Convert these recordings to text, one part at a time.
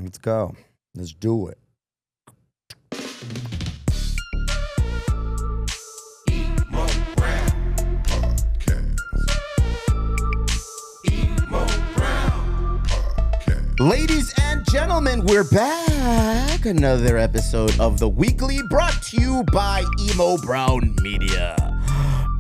Let's go. Let's do it. Emo Brown Podcast. Emo Brown Podcast. Ladies and gentlemen, we're back. Another episode of The Weekly brought to you by Emo Brown Media.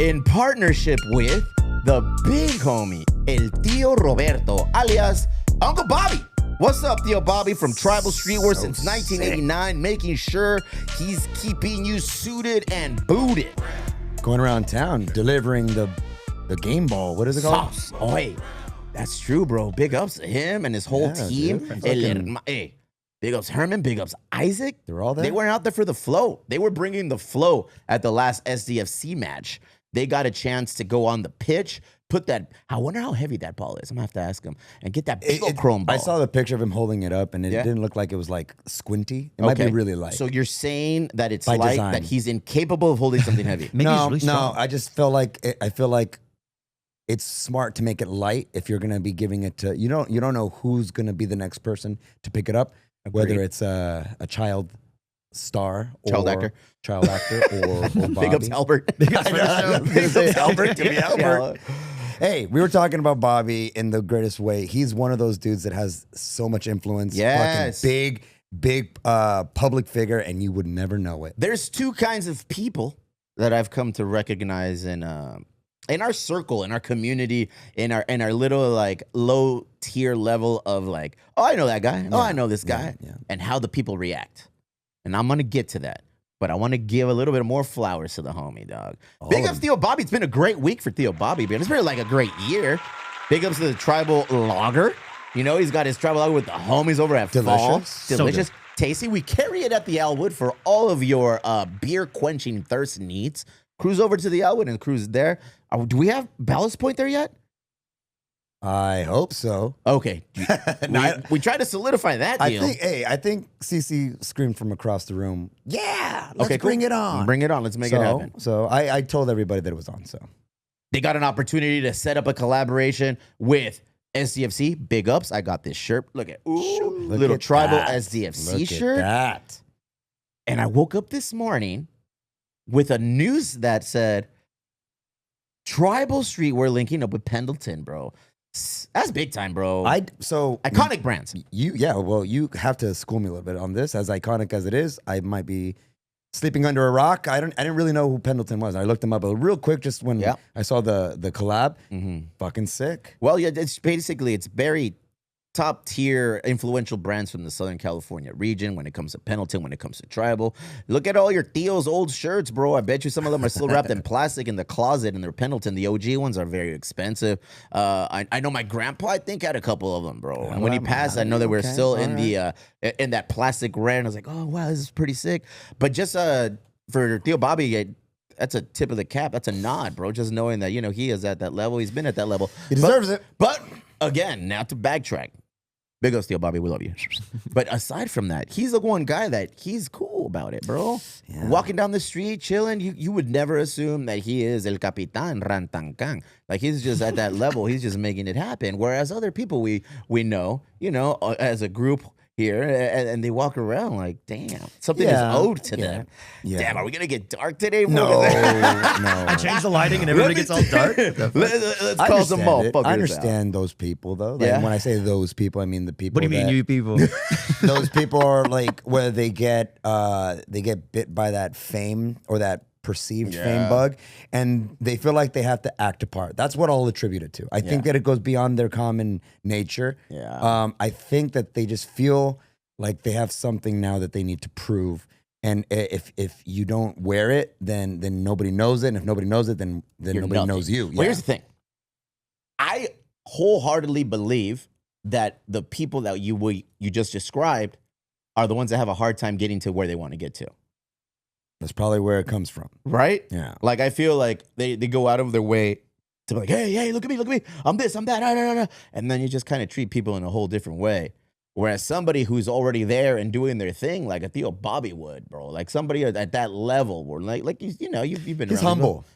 In partnership with the big homie, El Tío Roberto, alias Uncle Bobby. What's up, Tío Bobby from Tribal Streetwear since 1989, making sure he's keeping you suited and booted. Going around town, delivering the game ball. What is it called? Sauce. Oh, hey, that's true, bro. Big ups to him and his whole team. Dude. Hey, big ups Herman, big ups Isaac. They were all there? They weren't out there for the flow. They were bringing the flow at the last SDFC match. They got a chance to go on the pitch, put that. I wonder how heavy that ball is. I'm gonna have to ask him and get that big old chrome ball. I saw the picture of him holding it up, and it didn't look like it was like squinty. It might be really light. So you're saying that it's By light, design. that he's incapable of holding something heavy. Maybe it's really no. strong. I just feel like it's smart to make it light if you're gonna be giving it to you don't know who's gonna be the next person to pick it up, whether it's a child star Child or actor. or Bobby. Big ups Albert. Big ups for the show. Big ups Albert to be Yeah. Albert. Hey, we were talking about Bobby in the greatest way. He's one of those dudes that has so much influence. Yes. Fucking big public figure, and you would never know it. There's two kinds of people that I've come to recognize in our circle, in our community, in our little like low tier level of like, oh, I know that guy. Oh, I know this guy, yeah. and how the people react. And I'm gonna get to that. But I want to give a little bit more flowers to the homie, dog. Big ups Theo Bobby. It's been a great week for Theo Bobby, man. It's been like a great year. Big ups to the tribal lager. You know, he's got his tribal lager with the homies over at Fall. Delicious. So Delicious. Tasty. We carry it at the Elwood for all of your beer quenching thirst needs. Cruise over to the Elwood and cruise there. Do we have Ballast Point there yet? I hope so. Okay. We tried to solidify that I deal. think CC screamed from across the room. Yeah, let's Okay, cool. bring it on. Bring it on. Let's make it happen. So I told everybody that it was on. So They got an opportunity to set up a collaboration with SDFC. Big ups. I got this shirt. Look at Look little at tribal that. SDFC Look shirt. at that. And I woke up this morning with a news that said Tribal Streetwear linking up with Pendleton, bro. That's big time, bro. Iconic brands. You have to school me a little bit on this. As iconic as it is, I might be sleeping under a rock. I didn't really know who Pendleton was. I looked him up real quick just when I saw the collab. Fucking sick. Well, yeah, it's very top tier influential brands from the Southern California region when it comes to Pendleton, when it comes to tribal. Look at all your Theo's old shirts, bro. I bet you some of them are still wrapped in plastic in the closet, and they're Pendleton. The OG ones are very expensive. I know my grandpa, I think, had a couple of them, bro. And when he passed, I know they were still in in that plastic red. And I was like, oh wow, this is pretty sick. But just for Theo Bobby, that's a tip of the cap. That's a nod, bro. Just knowing that, he is at that level. He's been at that level. He deserves it. But again, now to backtrack. Big ups, Theo Bobby. We love you. But aside from that, he's the one guy that he's cool about it, bro. Yeah. Walking down the street, chilling, you would never assume that he is El Capitan Rantancang. Like, he's just at that level. He's just making it happen. Whereas other people we know, as a group here, and they walk around like, damn, something is owed to them. Yeah. Damn, are we going to get dark today? No. I changed the lighting and everybody gets all dark. Let's call some motherfuckers I understand those people though. Like, when I say those people, I mean the people. What do you mean, you people? Those people are like where they get bit by that fame or that perceived fame bug, and they feel like they have to act a part. That's what I'll attribute it to. I think that it goes beyond their common nature. Yeah. I think that they just feel like they have something now that they need to prove. And if you don't wear it, then nobody knows it. And if nobody knows it, then nobody nothing. knows you. Well, here's the thing. I wholeheartedly believe that the people that you just described are the ones that have a hard time getting to where they want to get to. That's probably where it comes from. Right? Yeah. Like, I feel like they go out of their way to be like, hey, look at me. I'm this, I'm that. And then you just kind of treat people in a whole different way. Whereas somebody who's already there and doing their thing, like a Tío Bobby would, bro, like somebody at that level, where like you've been. He's around humble.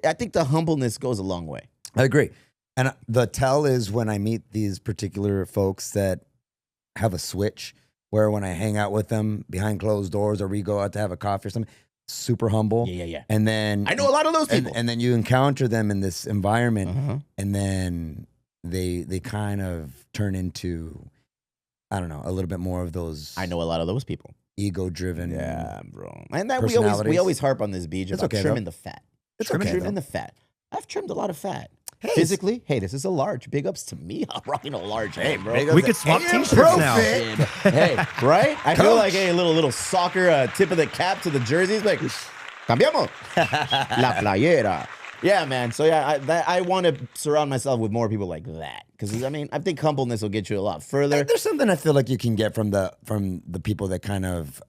I think the humbleness goes a long way. I agree. And the tell is when I meet these particular folks that have a switch where when I hang out with them behind closed doors or we go out to have a coffee or something, super humble. Yeah. And then I know a lot of those people. and then you encounter them in this environment, Uh-huh. and then they kind of turn into, I don't know, a little bit more of those I know a lot of those people. ego-driven. Yeah, bro. And that we personalities. always harp on this beach It's about okay, trimming though. the fat. It's okay, Trimming though. the fat. I've trimmed a lot of fat. Hey, Physically, hey, this is a large. Big ups to me. I'm rocking a large head, bro. big ups We to could swap AM t-shirts Pro now. Fit. Hey, right? I feel Coach. like a little soccer tip of the cap to the jerseys. Like, cambiamos. La playera. Yeah, man. So yeah, I want to surround myself with more people like that because I mean I think humbleness will get you a lot further. There's something I feel like you can get from the people that kind of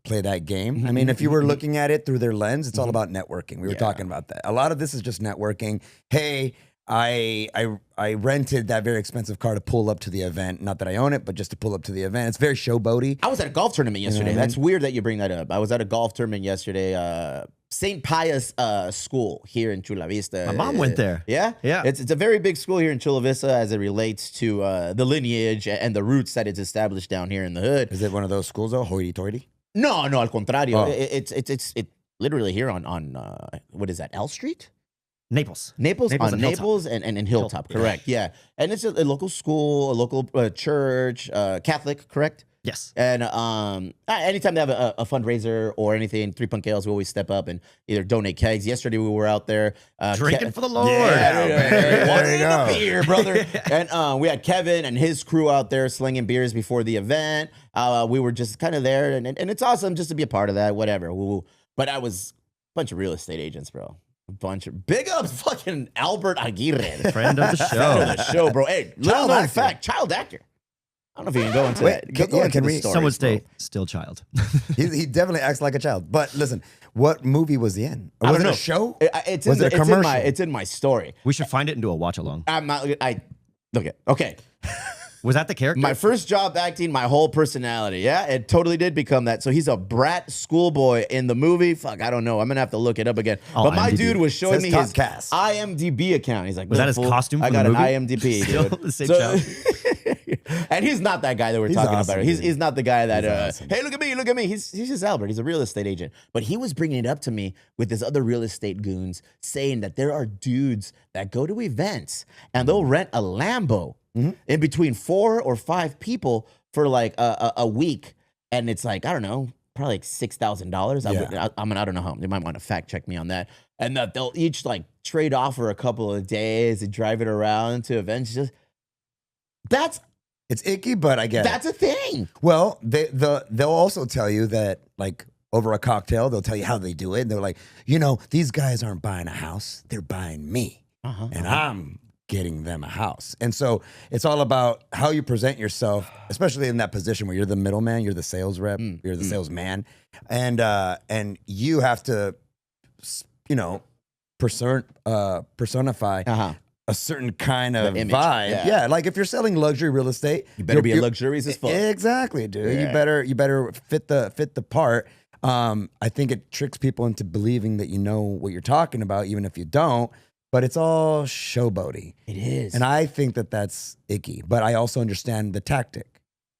play that game. I mean, if you were looking at it through their lens, it's all about networking. We were talking about that. A lot of this is just networking. Hey, I rented that very expensive car to pull up to the event. Not that I own it, but just to pull up to the event. It's very showboaty. I was at a golf tournament yesterday. what I That's weird that you bring that up. I was at a golf tournament yesterday. St. Pius School here in Chula Vista. My mom went there. Yeah? Yeah. It's a very big school here in Chula Vista as it relates to the lineage and the roots that it's established down here in the hood. Is it one of those schools though? Hoity-toity? No, al contrario. Oh. It's literally here on what is that? L Street? Naples. Naples Naples on and Hilltop. Naples and Hilltop, correct? Yeah, and it's a local school, a local church, Catholic, correct? Yes. And anytime they have a fundraiser or anything, 3 Punkeos, we always step up and either donate kegs. Yesterday we were out there Drinking for the Lord. There you go. beer, brother. And we had Kevin and his crew out there slinging beers before the event. We were just kind of there, and it's awesome just to be a part of that. Whatever. But I was a bunch of real estate agents, bro. A bunch of big ups, fucking Albert Aguirre, Friend of the friend of show. the show, bro. Hey, little Child known actor. fact, child actor. I don't know if you can go into Wait, that. can- Go yeah, into can the we- stories, Some would bro. say still child. He definitely acts like a child. But listen, what movie was he in? Or I was don't it know. a show? It's Was in it a the- commercial? It's in my story. We should find it and do a watch along. I'm not. Okay. Was that the character? My first job acting, my whole personality. Yeah, it totally did become that. So he's a brat schoolboy in the movie. Fuck, I don't know. I'm gonna have to look it up again. Oh, But my IMDb. dude was showing Says me top his cast. IMDb account. He's like, Was "No, that his fool, costume I for got the an movie? IMDb, Still dude." the same So- child. And he's not that guy that we're He's talking awesome, about. dude. He's not the guy that, He's awesome. hey, look at me. He's just Albert. He's a real estate agent. But he was bringing it up to me with his other real estate goons saying that there are dudes that go to events and they'll rent a Lambo in between 4 or 5 people for like a week. And it's like, I don't know, probably like $6,000. Yeah. I mean, I don't know how. They might want to fact check me on that. And that they'll each like trade off for a couple of days and drive it around to events. Just It's icky, but I get it. that's a thing. Well, they'll also tell you that, like, over a cocktail, they'll tell you how they do it. And they're like, these guys aren't buying a house. They're buying me. And I'm getting them a house. And so it's all about how you present yourself, especially in that position where you're the middleman, you're the sales rep, you're the salesman. And you have to, personify a certain kind of The image, vibe. yeah. Yeah, like if you're selling luxury real estate, You better be you're- luxurious as fuck. Exactly, dude. Yeah. You better fit the part. I think it tricks people into believing that you know what you're talking about, even if you don't. But it's all showboaty, It is. and I think that that's icky. But I also understand the tactic.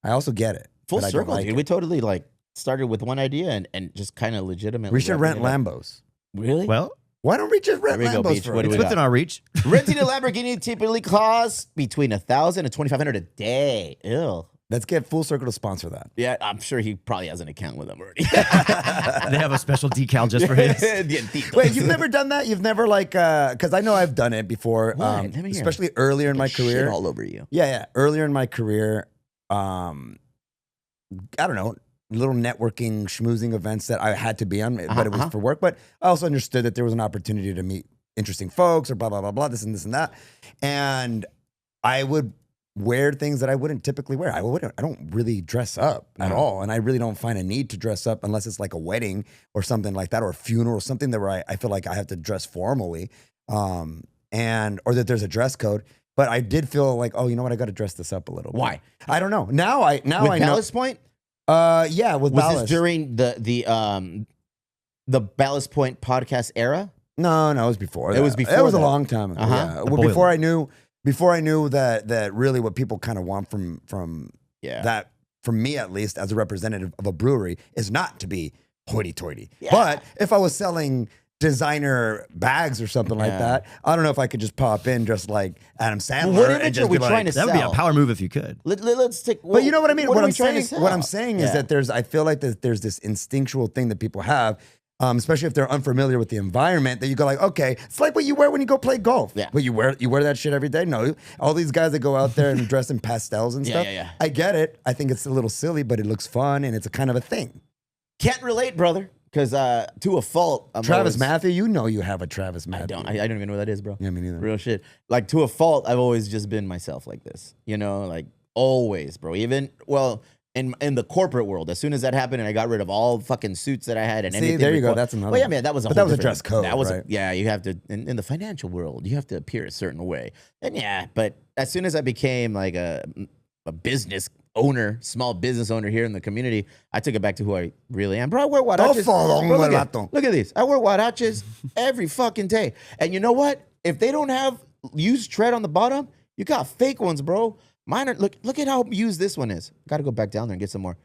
I also get it. Full but I don't circle, like dude. it. We totally like started with one idea and just kind of legitimately. We should rent wrapping it up. Lambos. Really? Well, Why don't we just rent There we go, Lambos Beach. for What do it? we it's got? within our reach. Renting a Lamborghini typically costs between $1,000 and $2,500 a day. Ew. Let's get Full Circle to sponsor that. Yeah, I'm sure he probably has an account with them already. They have a special decal just for his. Dientitos. Wait, you've never done that? You've never because I know I've done it before, What? Let me hear. especially earlier in my Shit career. all over you. Yeah, earlier in my career, I don't know, little networking, schmoozing events that I had to be on, but it was for work. But I also understood that there was an opportunity to meet interesting folks or blah, blah, blah, blah, this and that. And I would wear things that I wouldn't typically wear. I don't really dress up at all. And I really don't find a need to dress up unless it's like a wedding or something like that, or a funeral, something that where I feel like I have to dress formally, or that there's a dress code. But I did feel like, oh, you know what? I got to dress this up a little bit. Why? I don't know. Now I With know. Ballast Point? Yeah, with Was Ballast. this during the Ballast Point podcast era? No, it was before. It was that. before It was a that. long time ago. Uh-huh. Yeah. The Well, boiler. before I knew that really what people kind of want from Yeah. that for me at least, as a representative of a brewery, is not to be hoity-toity. But if I was selling designer bags or something like that, I don't know if I could just pop in just like Adam Sandler. What and image just are we be trying like, to That would be a sell? power move if you could. Let's take. But you know what I mean? What I'm trying to saying, what I'm sell? saying is that I feel like there's this instinctual thing that people have, especially if they're unfamiliar with the environment, that you go like, okay, it's like what you wear when you go play golf. Yeah. But you wear that shit every day. No, all these guys that go out there and dress in pastels and stuff. yeah. I get it. I think it's a little silly, but it looks fun and it's a kind of a thing. Can't relate, brother. Because to a fault, Travis Matthew, you know you have a Travis Matthew. I don't even know what that is, bro. Yeah, me neither. Real shit. Like to a fault, I've always just been myself like this. You know, like always, bro. Even in the corporate world, as soon as that happened, and I got rid of all fucking suits that I had and anything. There you go. That's another. Well, yeah, one. man, that was a But whole that was a different- dress code. That was right? yeah. You have to in the financial world, you have to appear a certain way. And yeah, but as soon as I became like a business owner, small business owner here in the community, I took it back to who I really am. Bro, I wear huaraches. Bro, look at these. I wear huaraches every fucking day. And you know what? If they don't have used tread on the bottom, you got fake ones, bro. Mine are, look at how used this one is. Got to go back down there and get some more.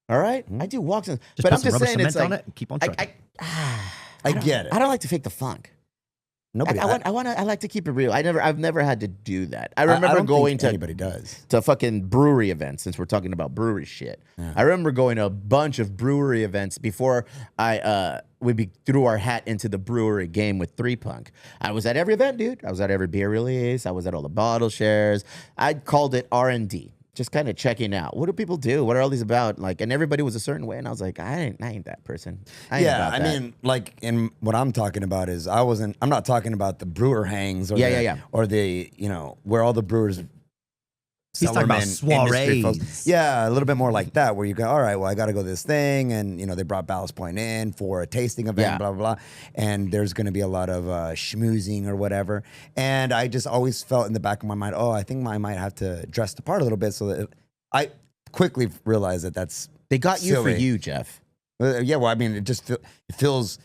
All right? I do walks. But put I'm some just rubber saying it's cement like, on it and keep on trucking. I get it. I don't like to fake the funk. Nobody. I like to keep it real. I've never had to do that. I I remember don't going think to anybody does. to fucking brewery events, since we're talking about brewery shit. I remember going to a bunch of brewery events before we threw our hat into the brewery game with 3 Punk. I was at every event, dude. I was at every beer release. I was at all the bottle shares. I called it R&D. Just kind of checking out. What do people do? What are all these about? Like, and everybody was a certain way, and I was like, I ain't that person. I mean, like, in what I'm talking about is I'm not talking about the brewer hangs or or the, where all the brewers. He's talking about soirees. Yeah, a little bit more like that, where you go, all right, well, I got to go to this thing, and they brought Ballast Point in for a tasting event, blah blah blah, and there's going to be a lot of schmoozing or whatever, and I just always felt in the back of my mind, I think I might have to dress the part a little bit, so that I quickly realized that's they got you silly. for you, Jeff. Yeah, well, I mean, it just it feels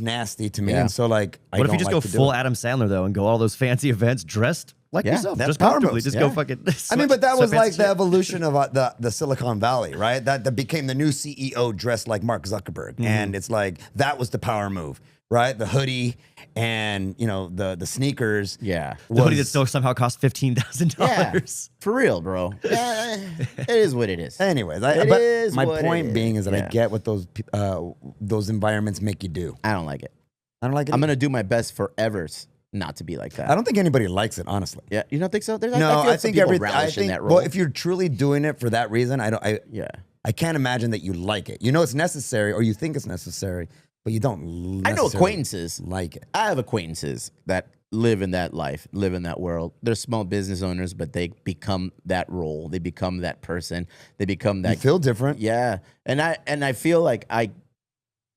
nasty to me, and so like, What if you just go full Adam Sandler though and go all those fancy events dressed like yourself? that's Just power comfortably, moves. just go fucking. I mean, but that was sweatpants like and the shit. evolution of the Silicon Valley, right? That became the new CEO dressed like Mark Zuckerberg, and it's like that was the power move, right? The hoodie and the sneakers. Yeah. The hoodie that still somehow cost $15,000. For real, bro. Yeah, it is what it is. Anyways, my point being is that I get what those environments make you do. I don't like it. I don't like it. I'm gonna do my best forever not to be like that. I don't think anybody likes it, honestly. Yeah, you don't think so? No, I feel I like think some people everything. relish in that role. Well, if you're truly doing it for that reason, yeah. I can't imagine that you like it. It's necessary, or you think it's necessary, but you don't. I know acquaintances like it. I have acquaintances that live in that life, live in that world. They're small business owners, but they become that role. They become that person. They become that. You feel different. Yeah, and I feel like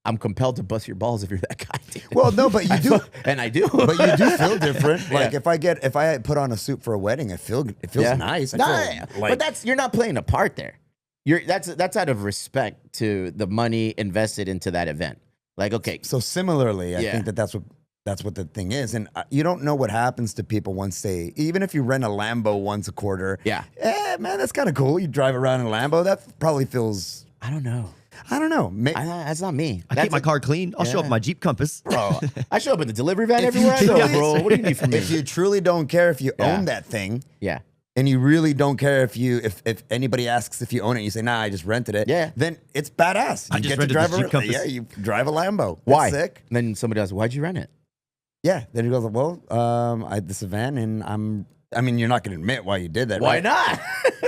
I'm compelled to bust your balls if you're that guy. Dude. Well, no, but you do. And I do. But you do feel different. Like if I put on a suit for a wedding, it feels nice. But you're not playing a part there. That's out of respect to the money invested into that event. Like, okay. So similarly, I think that's what the thing is, and you don't know what happens to people once even if you rent a Lambo once a quarter. Yeah. Man, that's kind of cool. You drive around in a Lambo. That probably feels. I don't know. That's not me. I keep my car clean. I'll show up in my Jeep Compass. Bro, I show up in the delivery van everywhere I go, bro. What do you need from me? If you truly don't care if you own that thing, Yeah. and you really don't care if anybody asks if you own it, you say, nah, I just rented it. Yeah. Then it's badass. You I just get to rented drive the Jeep Compass. Yeah, you drive a Lambo. Why? That's sick. And then somebody else, why'd you rent it? Yeah. Then he goes, well, this event, and you're not going to admit why you did that. Why right? not?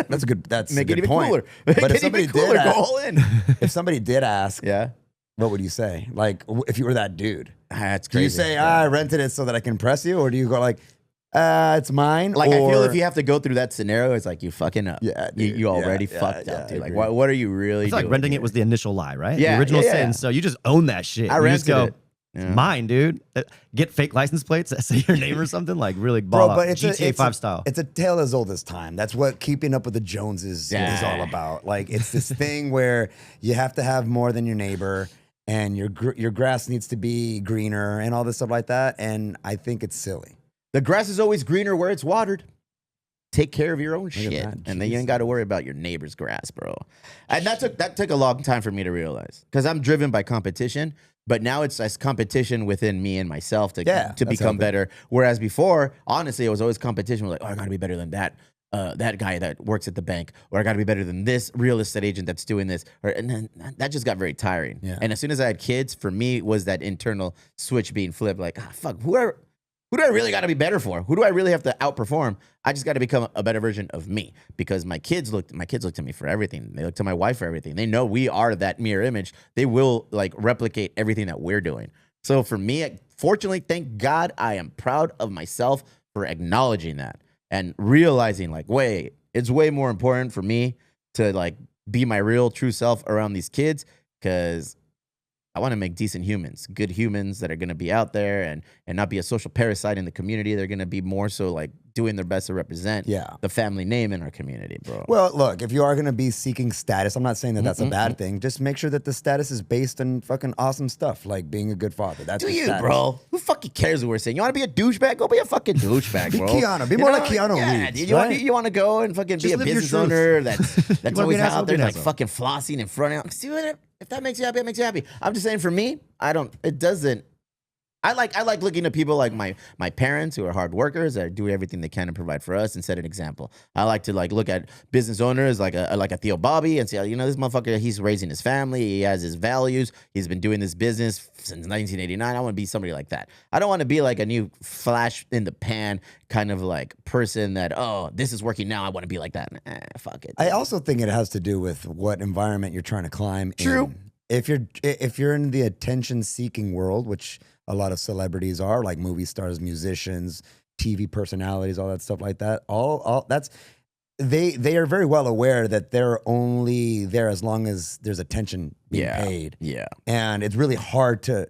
That's Make a it good even point. cooler. But Make if it somebody even cooler. did Go ask, all in. if somebody did ask, Yeah. what would you say? Like, if you were that dude, That's do crazy. you say, I rented it so that I can impress you, or do you go like, it's mine? Like, or, I feel if you have to go through that scenario, it's like you fucking up. Yeah, You dude. already Yeah, fucked yeah, up, I dude. Like, agree. what are you really It's doing? like renting here? it was the initial lie, right? Yeah, the original yeah, sin. yeah. So you just own that shit. I You just rented go, it. it's mine, dude. Get fake license plates that say your name or something. Like really ball Bro, but out. it's GTA 5 style. It's a tale as old as time. That's what keeping up with the Joneses is all about. Like, it's this thing where you have to have more than your neighbor, and your grass needs to be greener and all this stuff like that. And I think it's silly. The grass is always greener where it's watered. take care of your own at shit, that, and then you jeez. ain't got to worry about your neighbor's grass, bro. And that took a long time for me to realize, because I'm driven by competition. But now it's competition within me and myself to that's become healthy. better. Whereas before, honestly, it was always competition. We're like, oh, I got to be better than that guy that works at the bank, or I got to be better than this real estate agent that's doing this. And then that just got very tiring. Yeah. And as soon as I had kids, for me, was that internal switch being flipped. Like, fuck, who do I really got to be better for? Who do I really have to outperform? I just got to become a better version of me, because my kids look to me for everything. They look to my wife for everything. They know we are that mirror image. They will like replicate everything that we're doing. So for me, fortunately, thank God, I am proud of myself for acknowledging that and realizing like, wait, it's way more important for me to like be my real true self around these kids, because I want to make decent humans, good humans that are going to be out there and not be a social parasite in the community. They're going to be more so like doing their best to represent the family name in our community, bro. Well, look, if you are going to be seeking status, I'm not saying that that's a bad thing. Just make sure that the status is based on fucking awesome stuff, like being a good father. That's Do your you, status. bro? Who fucking cares what we're saying? You want to be a douchebag? Go be a fucking douchebag, Be bro. Keanu. Be You more know? like Keanu Yeah, Reeves, dude, right? you want to go and fucking Just be a live your business truth. owner that's wanna be always an asshole, out be there an like asshole. fucking flossing in front of. See what? If that makes you happy, it makes you happy. I'm just saying, for me, I don't. It doesn't. I like looking at people like my parents who are hard workers that do everything they can to provide for us and set an example. I like to like look at business owners like a Tío Bobby and say, you know, this motherfucker, he's raising his family, he has his values, he's been doing this business since 1989. I want to be somebody like that. I don't want to be like a new flash in the pan kind of like person that, oh, this is working now, I want to be like that. Fuck it. I also think it has to do with what environment you're trying to climb True. in. If you're in the attention-seeking world, which a lot of celebrities are, like movie stars, musicians, TV personalities, all that stuff like that, all that's they are very well aware that they're only there as long as there's attention being paid. Yeah. And it's really hard to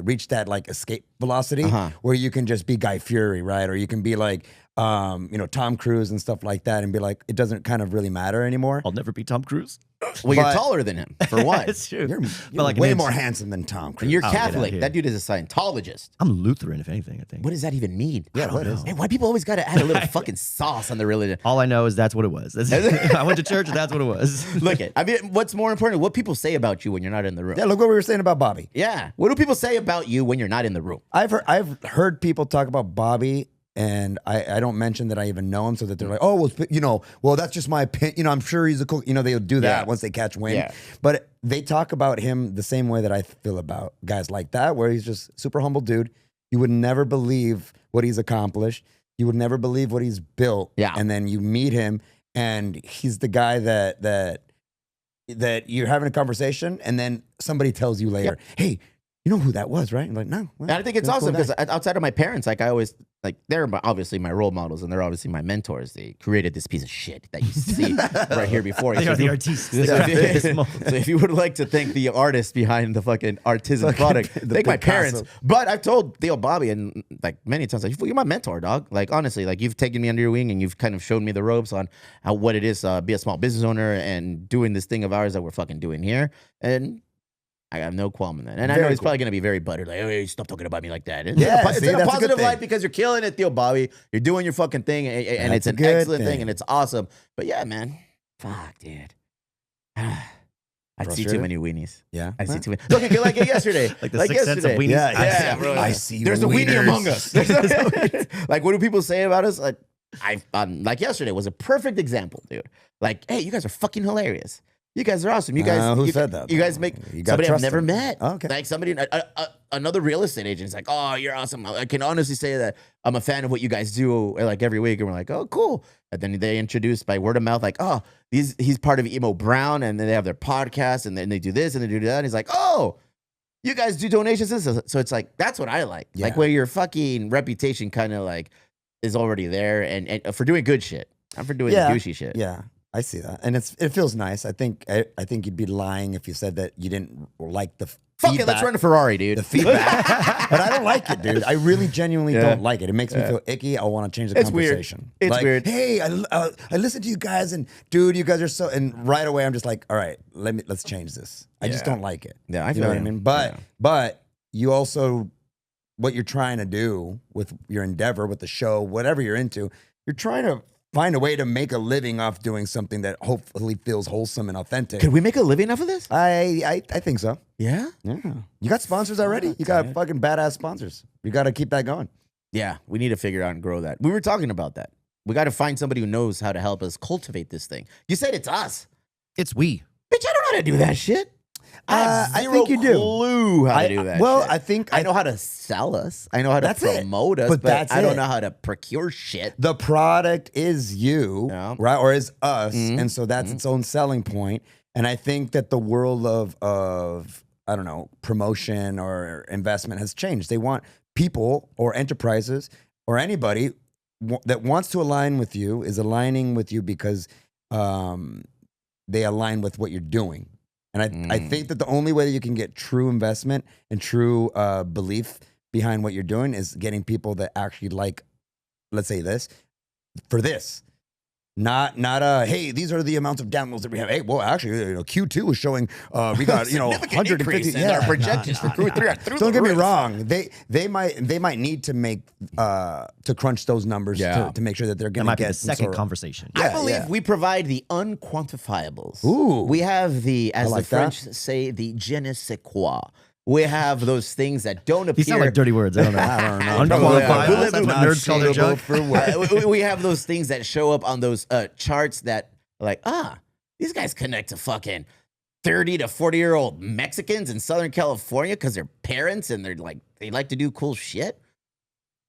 reach that like escape velocity where you can just be Guy Fieri, right? Or you can be like Tom Cruise and stuff like that, and be like, it doesn't kind of really matter anymore. I'll never be Tom Cruise. Well, you're But- taller than him, for one. It's true. You're But like an way inch. more handsome than Tom Cruise. And you're Oh, get out Catholic. here. That dude is a Scientologist. I'm Lutheran, if anything, I think. What does that even mean? Yeah, what is Hey, why people always got to add a little fucking sauce on the religion? All I know is that's what it was. I went to church and that's what it was. Look at, I mean, what's more important? What people say about you when you're not in the room. Yeah, look what we were saying about Bobby. Yeah. What do people say about you when you're not in the room? I've heard people talk about Bobby, and I don't mention that I even know him, so that they're like, oh, well, that's just my opinion. I'm sure he's a cool. They'll do that Yeah. once they catch wind. Yeah. But they talk about him the same way that I feel about guys like that, where he's just super humble dude. You would never believe what he's accomplished. You would never believe what he's built. Yeah. And then you meet him, and he's the guy that you're having a conversation, and then somebody tells you later, hey, you know who that was, right? I'm like, no. Well, And I think it's that's cool awesome guy. because outside of my parents, like I always, like they're obviously my role models and they're obviously my mentors. They created this piece of shit that you see right here before you. They are the artists. They created this moment. So if you would like to thank the artist behind the fucking artisan product, the thank my Picasso. parents. But I've told Tío Bobby and like many times, like, you're my mentor, dog. Like honestly, like you've taken me under your wing and you've kind of shown me the ropes on what it is be a small business owner and doing this thing of ours that we're fucking doing here. And I have no qualm in that. And I know Very he's cool. probably going to be very buttered. Like, hey, stop talking about me like that. It's Yeah, it's see, in a that's a good positive thing. light because you're killing it, Tío Bobby. You're doing your fucking thing, and it's That's a an good excellent thing, thing. and it's awesome. But yeah, man. Fuck, dude. I see too Frustrated? many weenies. Yeah. I see too many. Look, like yesterday. Like the sixth sense of yesterday. weenies? Yeah, bro. I see There's a weenie wieners. among us. Like, what do people say about us? Like, like yesterday was a perfect example, dude. Like, hey, you guys are fucking hilarious. You guys are awesome. You guys, Who you, said that, You though? guys make You gotta somebody I've trust never them. met. Oh, okay. Like somebody, another real estate agent is like, oh, you're awesome. I can honestly say that I'm a fan of what you guys do like every week. And we're like, oh, cool. And then they introduced by word of mouth, like, oh, he's part of Emo Brown, and then they have their podcast, and then they do this and they do that. And he's like, oh, you guys do donations. So it's like, that's what I like. Yeah. Like where your fucking reputation kind of like is already there and for doing good shit. Not for doing douchey shit. Yeah, I see that, and it feels nice. I think you'd be lying if you said that you didn't like the Fuck feedback. it, let's run a Ferrari, dude. The feedback, but I don't like it, dude. I really genuinely Yeah. don't like it. It makes me feel icky. I want to change the It's weird. conversation. It's Like, weird. Hey, I listened to you guys, and dude, you guys are so. And right away, I'm just like, all right, let's change this. I just Yeah. don't like it. Yeah, I You feel know what I you. mean? But Yeah. but you also, what you're trying to do with your endeavor, with the show, whatever you're into, you're trying to find a way to make a living off doing something that hopefully feels wholesome and authentic. Could we make a living off of this? I think so. Yeah. Yeah. You got sponsors already? You got fucking badass sponsors. You got to keep that going. Yeah, we need to figure out and grow that. We were talking about that. We got to find somebody who knows how to help us cultivate this thing. You said it's us. It's we. Bitch, I don't know how to do that shit. I have zero think you do. clue how to do that Well, shit. I think I know how to sell us. I know how to That's it. promote us, But but that's I don't it. know how to procure shit. the product is you, Yeah. right? Or is us. And so that's its own selling point. And I think that the world of I don't know, promotion or investment has changed. They want people or enterprises or anybody that wants to align with you is aligning with you because they align with what you're doing. And I think that the only way that you can get true investment and true belief behind what you're doing is getting people that actually like, let's say this, for this. Not hey, these are the amounts of downloads that we have. Hey, well, actually, Q2 is showing we got 150. in our projections for Q3 are through Don't the get me roof. wrong. They might need to make to crunch those numbers to make sure that they're That going to might be get the some second sort of- conversation. I believe we provide the unquantifiables. Ooh. We have the, as like the French say, the je ne sais quoi. We have those things that don't appear. These sound like dirty words. I don't know. I don't know. Unqualified. That's what nerds call their junk. For what? We have those things that show up on those charts that are like, these guys connect to fucking 30 to 40-year-old Mexicans in Southern California because they're parents and they like to do cool shit.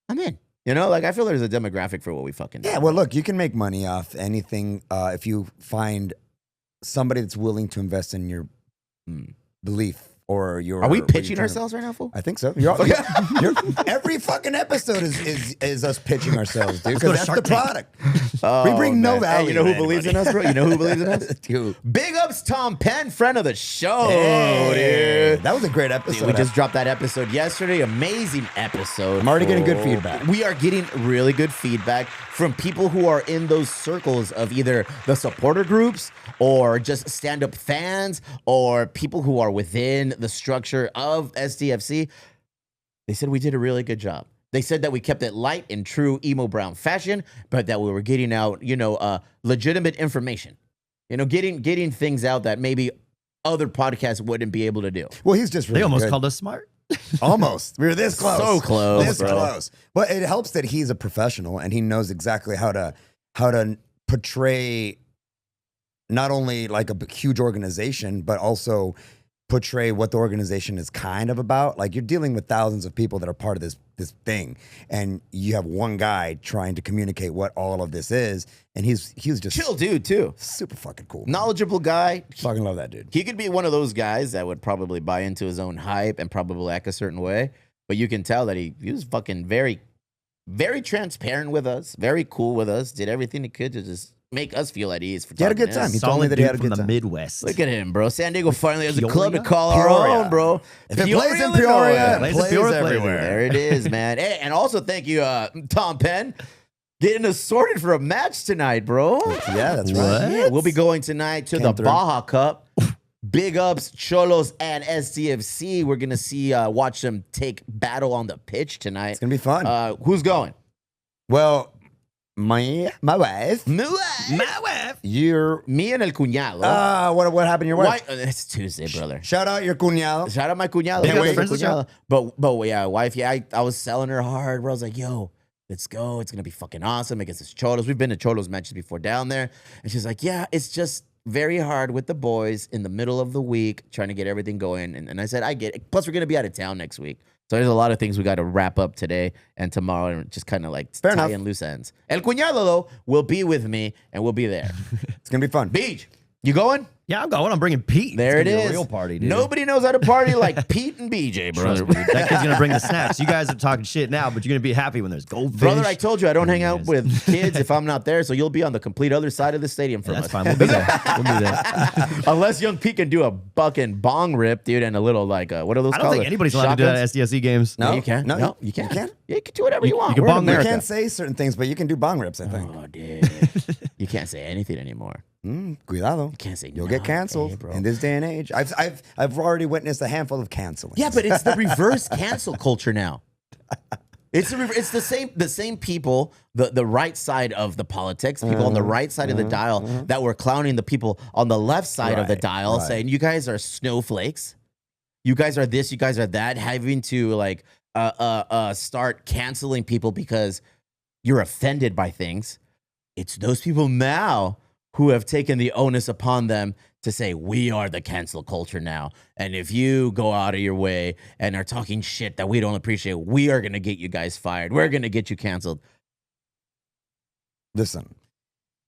I'm in. I feel there's a demographic for what we fucking do. Yeah, well, look, you can make money off anything if you find somebody that's willing to invest in your belief or your. Are we what pitching you're trying to- ourselves right now, fool? I think so. Every fucking episode is us pitching ourselves, dude. go to Because that's Shark the Tank. product. We bring no man. value. Hey, you know who to believes anybody. in us, bro? You know who believes in us? Dude. Big ups, Tom Penn, friend of the show, Hey, dude. that was a great episode. We just dropped that episode yesterday. Amazing episode. I'm already getting good feedback. We are getting really good feedback from people who are in those circles of either the supporter groups or just stand-up fans or people who are within the structure of SDFC. They said we did a really good job. They said that we kept it light in true Emo Brown fashion, but that we were getting out, legitimate information. Getting things out that maybe other podcasts wouldn't be able to do. Well, he's just really They almost good. called us smart. Almost. We were this close. So close, This bro. close. But it helps that he's a professional and he knows exactly how to portray not only like a huge organization, but also portray what the organization is kind of about. Like you're dealing with thousands of people that are part of this thing, and you have one guy trying to communicate what all of this is, and he's just Chill dude, too. super fucking cool. Knowledgeable guy. Fucking love that dude. He could be one of those guys that would probably buy into his own hype and probably act a certain way. But you can tell that he was fucking very, very transparent with us, very cool with us, did everything he could to just make us feel at ease. For He had a talking good to time. us. He told me Solid that he dude had a from good the time. Midwest. Look at him, bro. San Diego finally has a club to Peoria? call our Peoria. own, bro. If it plays in Peoria, it Plays in plays Peoria, plays everywhere. There it is, man. Hey, and also thank you, Tom Penn, getting us sorted for a match tonight, bro. Yeah, that's What? right. Yeah, we'll be going tonight to Came the through. Baja Cup. Big ups, Cholos and SDFC. We're gonna watch them take battle on the pitch tonight. It's gonna be fun. Who's going? Well, my wife, Me My wife. your and el cuñado. what happened to your wife? Why? It's Tuesday, brother. Shout out your cuñado. Shout out my cuñado. Big Shout out ups, my friends of the cuñado. But yeah, wife. Yeah, I was selling her hard. Bro, I was like, yo, let's go. It's gonna be fucking awesome against this Cholos. We've been to Cholos matches before down there, and she's like, yeah, it's just very hard with the boys in the middle of the week trying to get everything going. And I said, I get it. Plus, we're gonna be out of town next week. So there's a lot of things we got to wrap up today and tomorrow and just kind of like Fair tie enough. in loose ends. El Cuñado, though, will be with me and we'll be there. It's gonna be fun. Beach, you going? Yeah, I'm going. I'm bringing Pete. There It's it gonna be is. A real party, dude. Nobody knows how to party like Pete and BJ, brother. Trust me, that kid's gonna bring the snacks. You guys are talking shit now, but you're gonna be happy when there's goldfish. Brother, I told you I don't hang out Yes. with kids if I'm not there, so you'll be on the complete other side of the stadium from That's us. fine. We'll be there. We'll be there. Unless young Pete can do a fucking bong rip, dude, and a little like what are those I called? don't think anybody's allowed to do that at SDSC games. No, No, you can. no, No, you can. you can. Yeah, you can do whatever you want. you can We're in bong You rip. America. can't say certain things, but you can do bong rips, I think. Oh, dude. You can't say anything anymore. Cuidado. Can't say You'll get nothing, canceled bro. in this day and age. I've already witnessed a handful of canceling. Yeah, but it's the reverse cancel culture now. It's the same people, the right side of the politics, people on the right side of the dial that were clowning the people on the left side of the dial, saying you guys are snowflakes, you guys are this, you guys are that, having to like start canceling people because you're offended by things. It's those people now who have taken the onus upon them to say, we are the cancel culture now. And if you go out of your way and are talking shit that we don't appreciate, we are going to get you guys fired. We're going to get you canceled. Listen.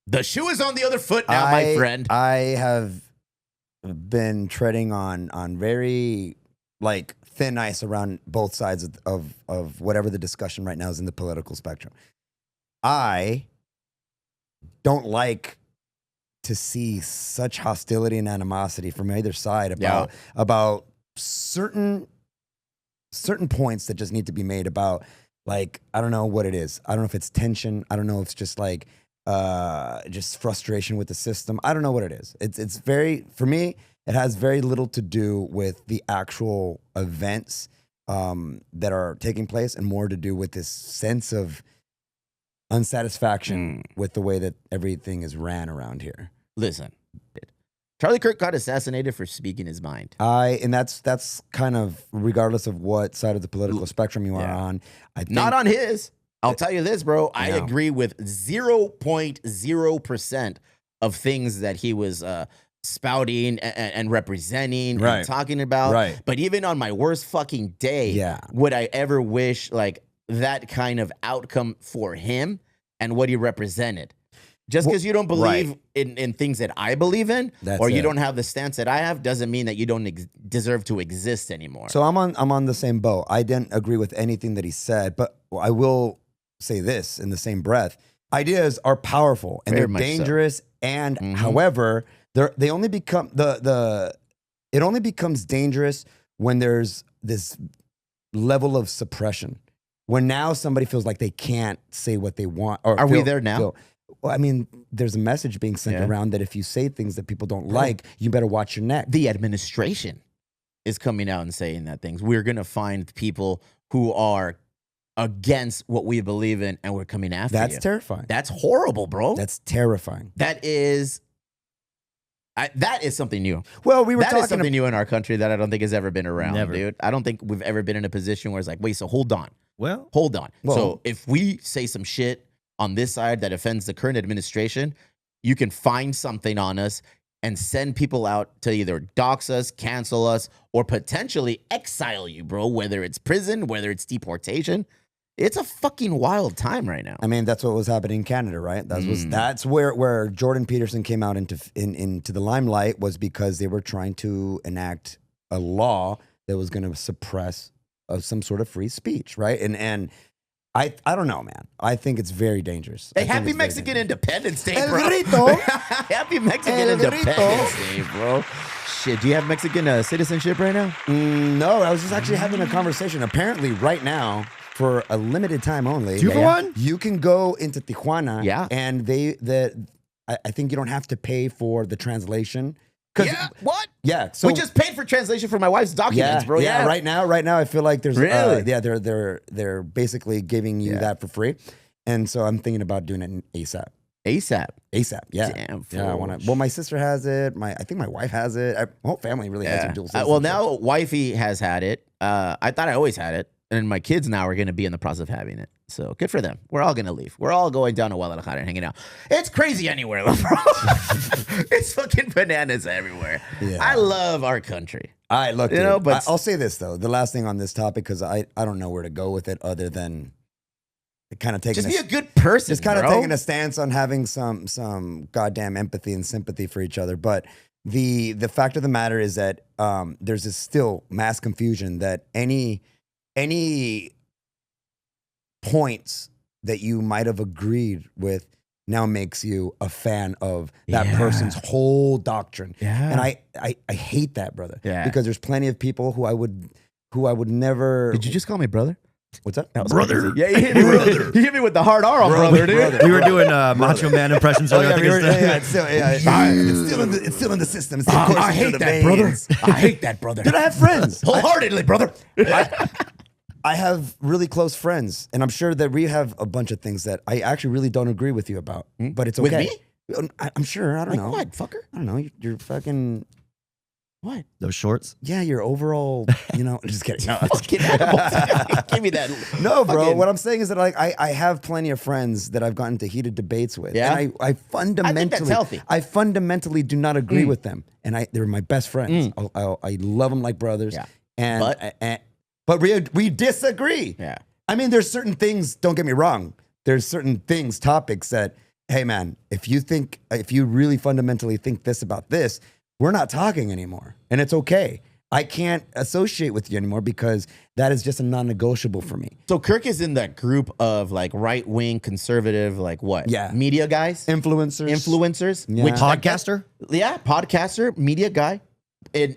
The shoe is on the other foot now, my friend. I have been treading on very like thin ice around both sides of whatever the discussion right now is in the political spectrum. I don't like to see such hostility and animosity from either side about certain points that just need to be made about, like, I don't know what it is. I don't know if it's tension. I don't know if it's just like just frustration with the system. I don't know what it is. It's very, for me, it has very little to do with the actual events that are taking place and more to do with this sense of unsatisfaction with the way that everything is ran around here. Listen, Charlie Kirk got assassinated for speaking his mind. And that's kind of regardless of what side of the political spectrum you are on. I think, not on his. I'll tell you this, bro. I agree with 0.0% of things that he was spouting and representing and talking about. Right. But even on my worst fucking day, would I ever wish like that kind of outcome for him and what he represented? Just because you don't believe in things that I believe in, or you don't have the stance that I have, doesn't mean that you don't deserve to exist anymore. So I'm on the same boat. I didn't agree with anything that he said, but I will say this in the same breath: ideas are powerful and they're dangerous. And however, they only become it only becomes dangerous when there's this level of suppression. When now somebody feels like they can't say what they want. Or are we there now? Well, I mean, there's a message being sent around that if you say things that people don't like, you better watch your neck. The administration is coming out and saying that things. We're going to find people who are against what we believe in, and we're coming after you. That's terrifying. That's horrible, bro. That's terrifying. That is something new. Well, we were talking something new in our country that I don't think has ever been around, Never. dude. I don't think we've ever been in a position where it's like, wait, so hold on. Well, Hold on. Well- So if we say some shit on this side that offends the current administration, you can find something on us and send people out to either dox us, cancel us, or potentially exile you, bro, whether it's prison, whether it's deportation. It's a fucking wild time right now. I mean, that's what was happening in Canada, right? That's where Jordan Peterson came out into the limelight, was because they were trying to enact a law that was going to suppress some sort of free speech, right? And I don't know, man. I think it's very dangerous. Hey, happy Mexican Independence Day, El bro. grito. Happy Mexican El Independence Day, bro. Shit, do you have Mexican citizenship right now? No, I was just actually having a conversation. Apparently, right now, for a limited time only, 2 for 1? you can go into Tijuana, and I think you don't have to pay for the translation. Yeah, what? Yeah, so we just paid for translation for my wife's documents, bro. Yeah, right now, I feel like there's Really? they're basically giving you that for free, and so I'm thinking about doing it in ASAP. ASAP. Yeah. Damn, Yeah, I want to. Well, my sister has it. I think my wife has it. My whole family really has it. Dual Well, citizenship. now wifey has had it. I thought I always had it. And my kids now are going to be in the process of having it. So good for them. We're all going to leave. We're all going down to Guadalajara and hanging out. It's crazy anywhere, bro. It's fucking bananas everywhere. Yeah. I love our country. All right, look, You dude, know, but- I'll say this though. The last thing on this topic, because I don't know where to go with it other than kind of taking Just be a good person, just kind of bro. taking a stance on having some goddamn empathy and sympathy for each other. But the fact of the matter is that there's this still mass confusion that any points that you might have agreed with now makes you a fan of that person's whole doctrine. Yeah. And I hate that, brother. Yeah. Because there's plenty of people who I would never. Did you just call me brother? What's up? That was Brother. crazy. Yeah, you hit me with the hard R on brother, dude. we were doing Macho Man impressions Oh, earlier. yeah, I think it's still in the system. It's still coursing I through hate the that, brother. veins. I hate that, brother. Dude, I have friends. Wholeheartedly, brother. I have really close friends, and I'm sure that we have a bunch of things that I actually really don't agree with you about. But it's With okay. me? I'm sure. I don't Like know. what, fucker? I don't know. You're fucking. What? Those shorts. Yeah, your overall. Just kidding. No, Fucking animal. Give me that. no, bro. fucking- What I'm saying is that like I have plenty of friends that I've gotten into heated debates with. Yeah? And I fundamentally. that's healthy. I fundamentally do not agree with them, and they're my best friends. I love them like brothers. Yeah. But we disagree. Yeah. I mean, there's certain things, don't get me wrong. There's certain things, topics that, hey man, if you really fundamentally think this about this, we're not talking anymore. And it's okay. I can't associate with you anymore because that is just a non-negotiable for me. So Kirk is in that group of like right-wing conservative, like what? Yeah. Media guys? Influencers. Yeah. Podcaster. Yeah, podcaster, media guy.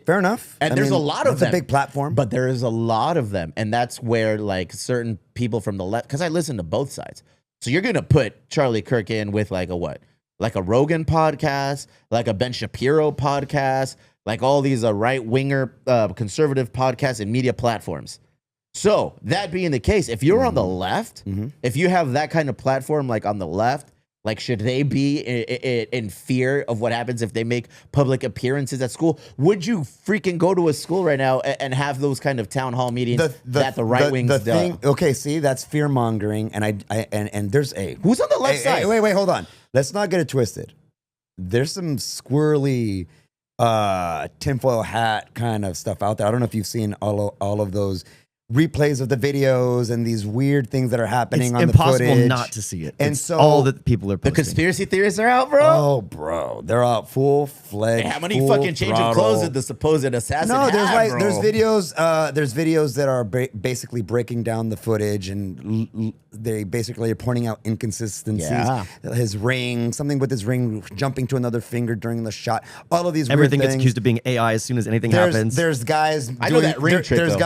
Fair enough. And there's a lot of them. It's a big platform. But there is a lot of them. And that's where like certain people from the left, because I listen to both sides. So you're going to put Charlie Kirk in with like a what? Like a Rogan podcast, like a Ben Shapiro podcast, like all these right-winger conservative podcasts and media platforms. So that being the case, if you're on the left, if you have that kind of platform like on the left, like should they be in fear of what happens if they make public appearances at school? Would you freaking go to a school right now and have those kind of town hall meetings that the right wings do? Okay, see, that's fear mongering, and there's Who's on the left side? Wait, hold on. Let's not get it twisted. There's some squirrely tinfoil hat kind of stuff out there. I don't know if you've seen all of those replays of the videos and these weird things that are happening It's on the impossible footage. not to see it. And It's so all that people are The posting. conspiracy theorists are out, bro. Oh, bro, they're out full-fledged. How many fucking change of clothes did the supposed assassin No, have, there's bro? there's videos that are basically breaking down the footage, and they basically are pointing out inconsistencies. Yeah. His ring, something with his ring jumping to another finger during the shot. All of these Everything weird gets things. accused of being AI as soon as anything happens. There's guys. I know that ring trick, There's though.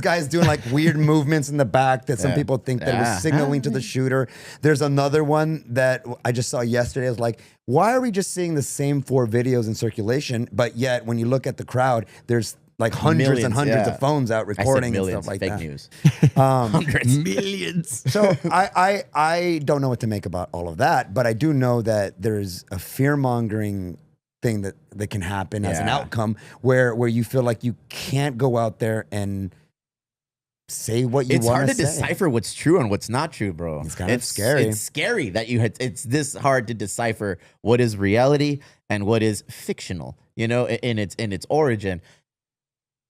guys doing like weird movements in the back that some people think that Yeah. was signaling to the shooter. There's another one that I just saw yesterday. I was like, why are we just seeing the same 4 videos in circulation, but yet when you look at the crowd, there's like hundreds Millions, and hundreds yeah. of phones out I said recording and millions, stuff like fake that. news. Hundreds. Millions. So I don't know what to make about all of that, but I do know that there's a fear mongering thing that can happen as an Yeah. outcome where you feel like you can't go out there and say what you want to say. It's hard to decipher what's true and what's not true, bro. It's kind of scary. It's scary that it's this hard to decipher what is reality and what is fictional, in its origin.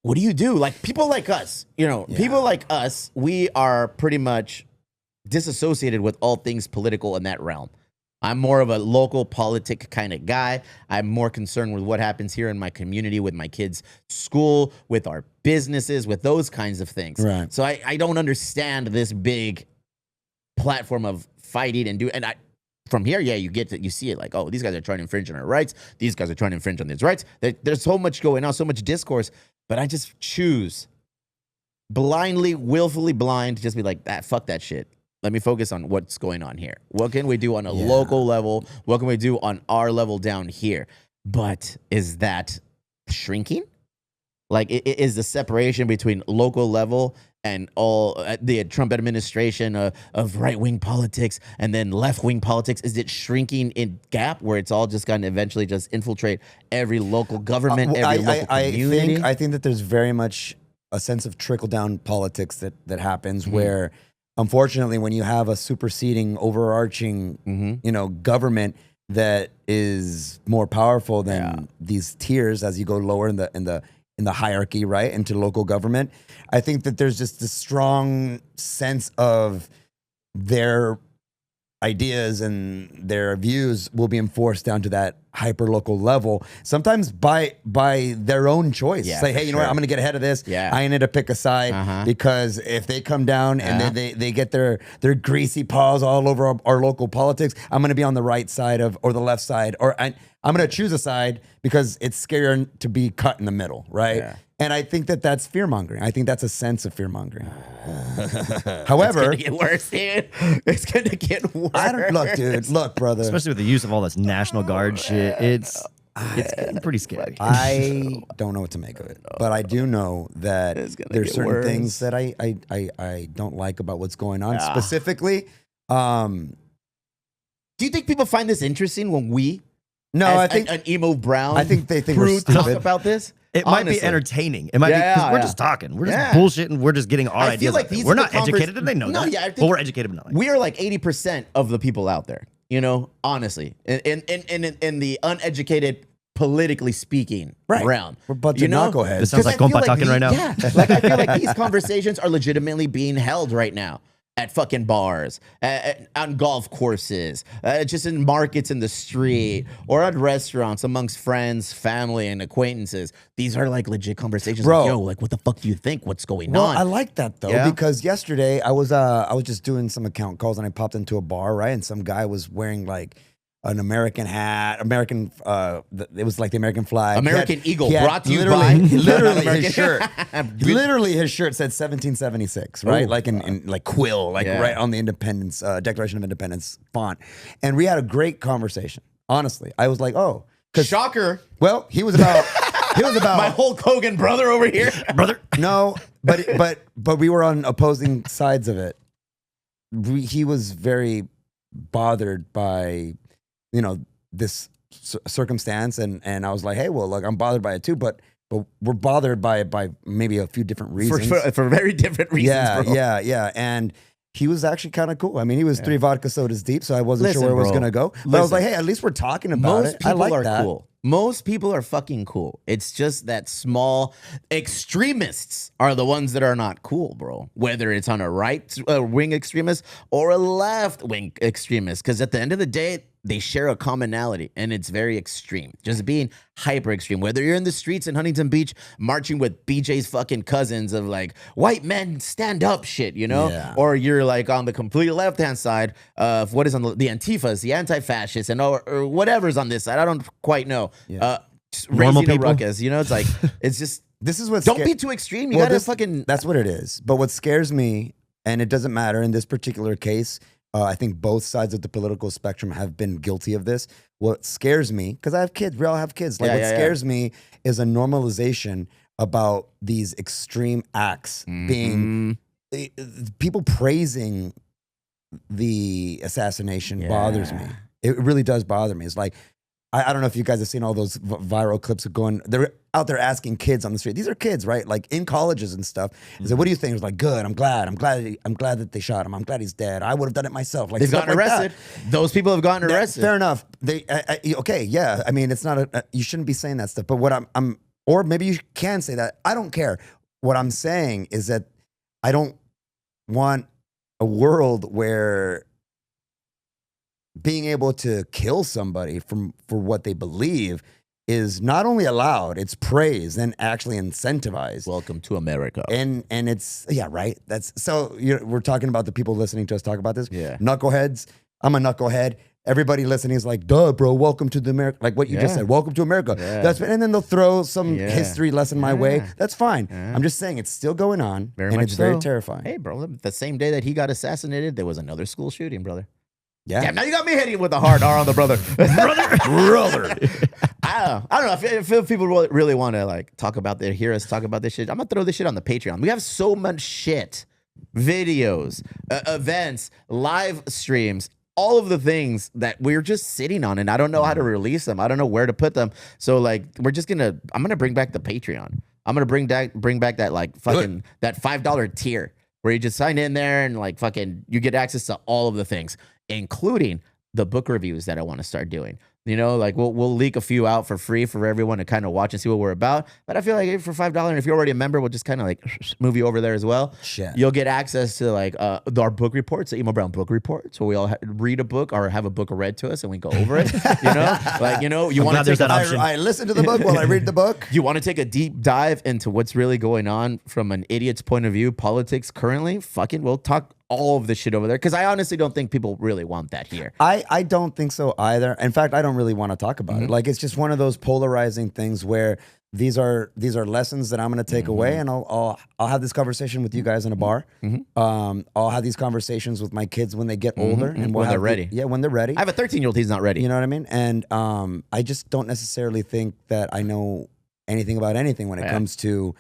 What do you do? Like people like us, people like us, we are pretty much disassociated with all things political in that realm. I'm more of a local politic kind of guy. I'm more concerned with what happens here in my community, with my kids' school, with our businesses, with those kinds of things. Right. So I don't understand this big platform of fighting and from here, yeah, you see it like, oh, these guys are trying to infringe on our rights. These guys are trying to infringe on these rights. There's so much going on, so much discourse, but I just choose blindly, willfully blind to just be like, fuck that shit. Let me focus on what's going on here. What can we do on a local level? What can we do on our level down here? But is that shrinking? Like, is the separation between local level and all the Trump administration of right-wing politics and then left-wing politics, is it shrinking in gap where it's all just going to eventually just infiltrate every local government, every local community? I think that there's very much a sense of trickle-down politics that happens where, unfortunately, when you have a superseding, overarching, government that is more powerful than these tiers as you go lower in the hierarchy, right, into local government, I think that there's just this strong sense of their ideas and their views will be enforced down to that hyper local level, sometimes by their own choice. Yeah, Say, for hey, you know what, sure. I'm going to get ahead of this. Yeah. I need to pick a side because if they come down and they get their greasy paws all over our local politics, I'm going to be on the right side or the left side, or I'm going to choose a side because it's scarier to be cut in the middle, right? Yeah. And I think that that's fear mongering. I think that's a sense of fear mongering. However, It's gonna get worse, dude. It's gonna get worse. I don't look, dude. Look, brother. Especially with the use of all this National Guard shit. It's It's getting pretty scary. I don't know what to make of it, but I do know that It's gonna there's get certain worse. things that I don't like about what's going on. Specifically, Do you think people find this interesting when we, no, as I think an Emo Brown, I think they think we're crew talk stupid. about this? It might be Honestly. entertaining. It might be Yeah, because we're yeah. just talking. We're just Yeah. bullshitting. We're just getting our I feel ideas. like out there. these We're are the not educated, and they know No, that. yeah, I think but we're educated, but not like We are like 80% of the people out there. You know, honestly, in the uneducated, politically speaking, realm. We're a bunch you of know? knuckleheads. This sounds 'Cause like I feel compa talking right now. Yeah, like I feel like these conversations are legitimately being held right now at fucking bars, on golf courses, just in markets in the street, or at restaurants amongst friends, family, and acquaintances. These are like legit conversations. Bro. Like, yo, like what the fuck do you think? What's going Well, on? I like that though Yeah? because yesterday I was just doing some account calls and I popped into a bar, right? And some guy was wearing like an American hat, it was like the American flag. American Eagle, he had brought to you literally, by literally American- his shirt. Literally his shirt said 1776, right? Ooh. Like in like quill, like Yeah. right on the Independence Declaration of Independence font. And we had a great conversation. Honestly, I was like, oh, Shocker. well, he was about My Hulk Hogan brother over here. brother. no, but we were on opposing sides of it. He was very bothered by, this circumstance, and I was like, hey, well, look, I'm bothered by it too, but we're bothered by it by maybe a few different reasons. For very different reasons. yeah, bro. yeah, and he was actually kind of cool. I mean, he was 3 vodka sodas deep, so I wasn't Listen, sure where it was bro. gonna go. But I was Listen. like, hey, at least we're talking about Most it. people I like are that. cool. Most people are fucking cool. It's just that small extremists are the ones that are not cool, bro. Whether it's on a right wing extremist or a left wing extremist, because at the end of the day, they share a commonality, and it's very extreme. Just being hyper extreme. Whether you're in the streets in Huntington Beach marching with BJ's fucking cousins of like white men stand up shit, Yeah. or you're like on the complete left hand side of what is on the Antifas, the anti-fascists, and or whatever's on this side. I don't quite know. Just Normal raising a people? ruckus, it's like it's just This is what don't be too extreme. You gotta fucking That's what it is. But what scares me, and it doesn't matter in this particular case, I think both sides of the political spectrum have been guilty of this. What scares me, because I have kids, we all have kids. Like Yeah, what yeah, yeah. scares me is a normalization about these extreme acts being people praising the assassination bothers me. It really does bother me. It's like I don't know if you guys have seen all those viral clips of they're out there asking kids on the street. These are kids, right? Like in colleges and stuff. They said, what do you think? It was like, good. I'm glad that they shot him. I'm glad he's dead. I would have done it myself. Like they've stuff gotten like that. arrested. Those people have gotten arrested. Fair enough. Okay, yeah. I mean, it's not you shouldn't be saying that stuff. But what I'm or maybe you can say that. I don't care. What I'm saying is that I don't want a world where being able to kill somebody for what they believe is not only allowed, it's praised and actually incentivized. Welcome to America. And it's right. That's so we're talking about the people listening to us talk about this. Yeah. Knuckleheads. I'm a knucklehead. Everybody listening is like, duh, bro, welcome to the America. Like what you just said, welcome to America. Yeah. And then they'll throw some Yeah. history lesson my way. Yeah. That's fine. Yeah. I'm just saying it's still going on. Very and much it's very so. terrifying. Hey, bro, the same day that he got assassinated, there was another school shooting, brother. Yeah. Damn, now you got me hitting with a hard R on the brother. brother. I don't know. I feel people really want to like hear us talk about this shit. I'm gonna throw this shit on the Patreon. We have so much shit, videos, events, live streams, all of the things that we're just sitting on, and I don't know how to release them. I don't know where to put them. So like, I'm gonna bring back the Patreon. I'm gonna bring back that like fucking that $5 tier where you just sign in there and like fucking you get access to all of the things, including the book reviews that I want to start doing. Like we'll leak a few out for free for everyone to kind of watch and see what we're about. But I feel like for $5, and if you're already a member, we'll just kind of like move you over there as well. Shit. You'll get access to like our book reports, the Emo Brown book reports, where we all read a book or have a book read to us and we go over it. You want to glad there's take that option. I listen to the book while I read the book. you want to take a deep dive into what's really going on from an idiot's point of view, politics currently? Fucking, we'll talk all of the shit over there because I honestly don't think people really want that here. I don't think so either. In fact, I don't really want to talk about it. Like it's just one of those polarizing things where these are lessons that I'm going to take away, and I'll have this conversation with you guys in a bar. I'll have these conversations with my kids when they get older, and When they're ready. When they're ready. I have a 13-year-old. He's not ready. You know what I mean? And I just don't necessarily think that I know anything about anything when it comes to.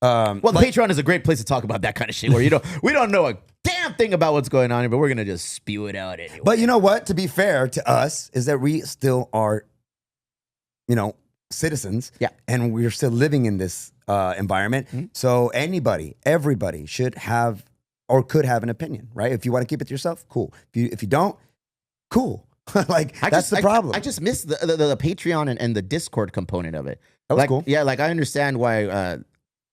Well, the Patreon is a great place to talk about that kind of shit where we don't know a damn thing about what's going on here, but we're gonna just spew it out anyway. But you know what? To be fair to us, is that we still are, citizens. Yeah. And we're still living in this environment. So everybody should have or could have an opinion, right? If you want to keep it to yourself, cool. If you don't, cool. That's the problem. I just miss the Patreon and the Discord component of it. That was cool. Yeah, I understand why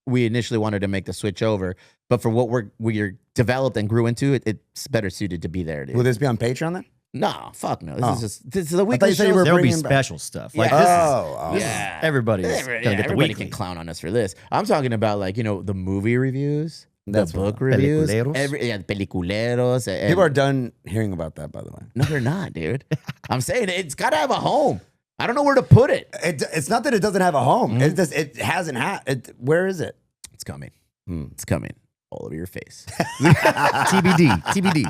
we initially wanted to make the switch over, but for what we're developed and grew into, it's better suited to be there, dude. Will this be on Patreon then? No, fuck no. This is the weekly thought you said you shows. were There'll be bringing back- special stuff. Like Oh, this is yeah. everybody's gonna get the Everybody weekly. can clown on us for this. I'm talking about the movie reviews, That's the book wild. reviews, Peliculeros? peliculeros. And, People are done hearing about that, by the way. no, they're not, dude. I'm saying it's got to have a home. I don't know where to put it. It's not that it doesn't have a home. It hasn't had. Where is it? It's coming. It's coming. All over your face. TBD.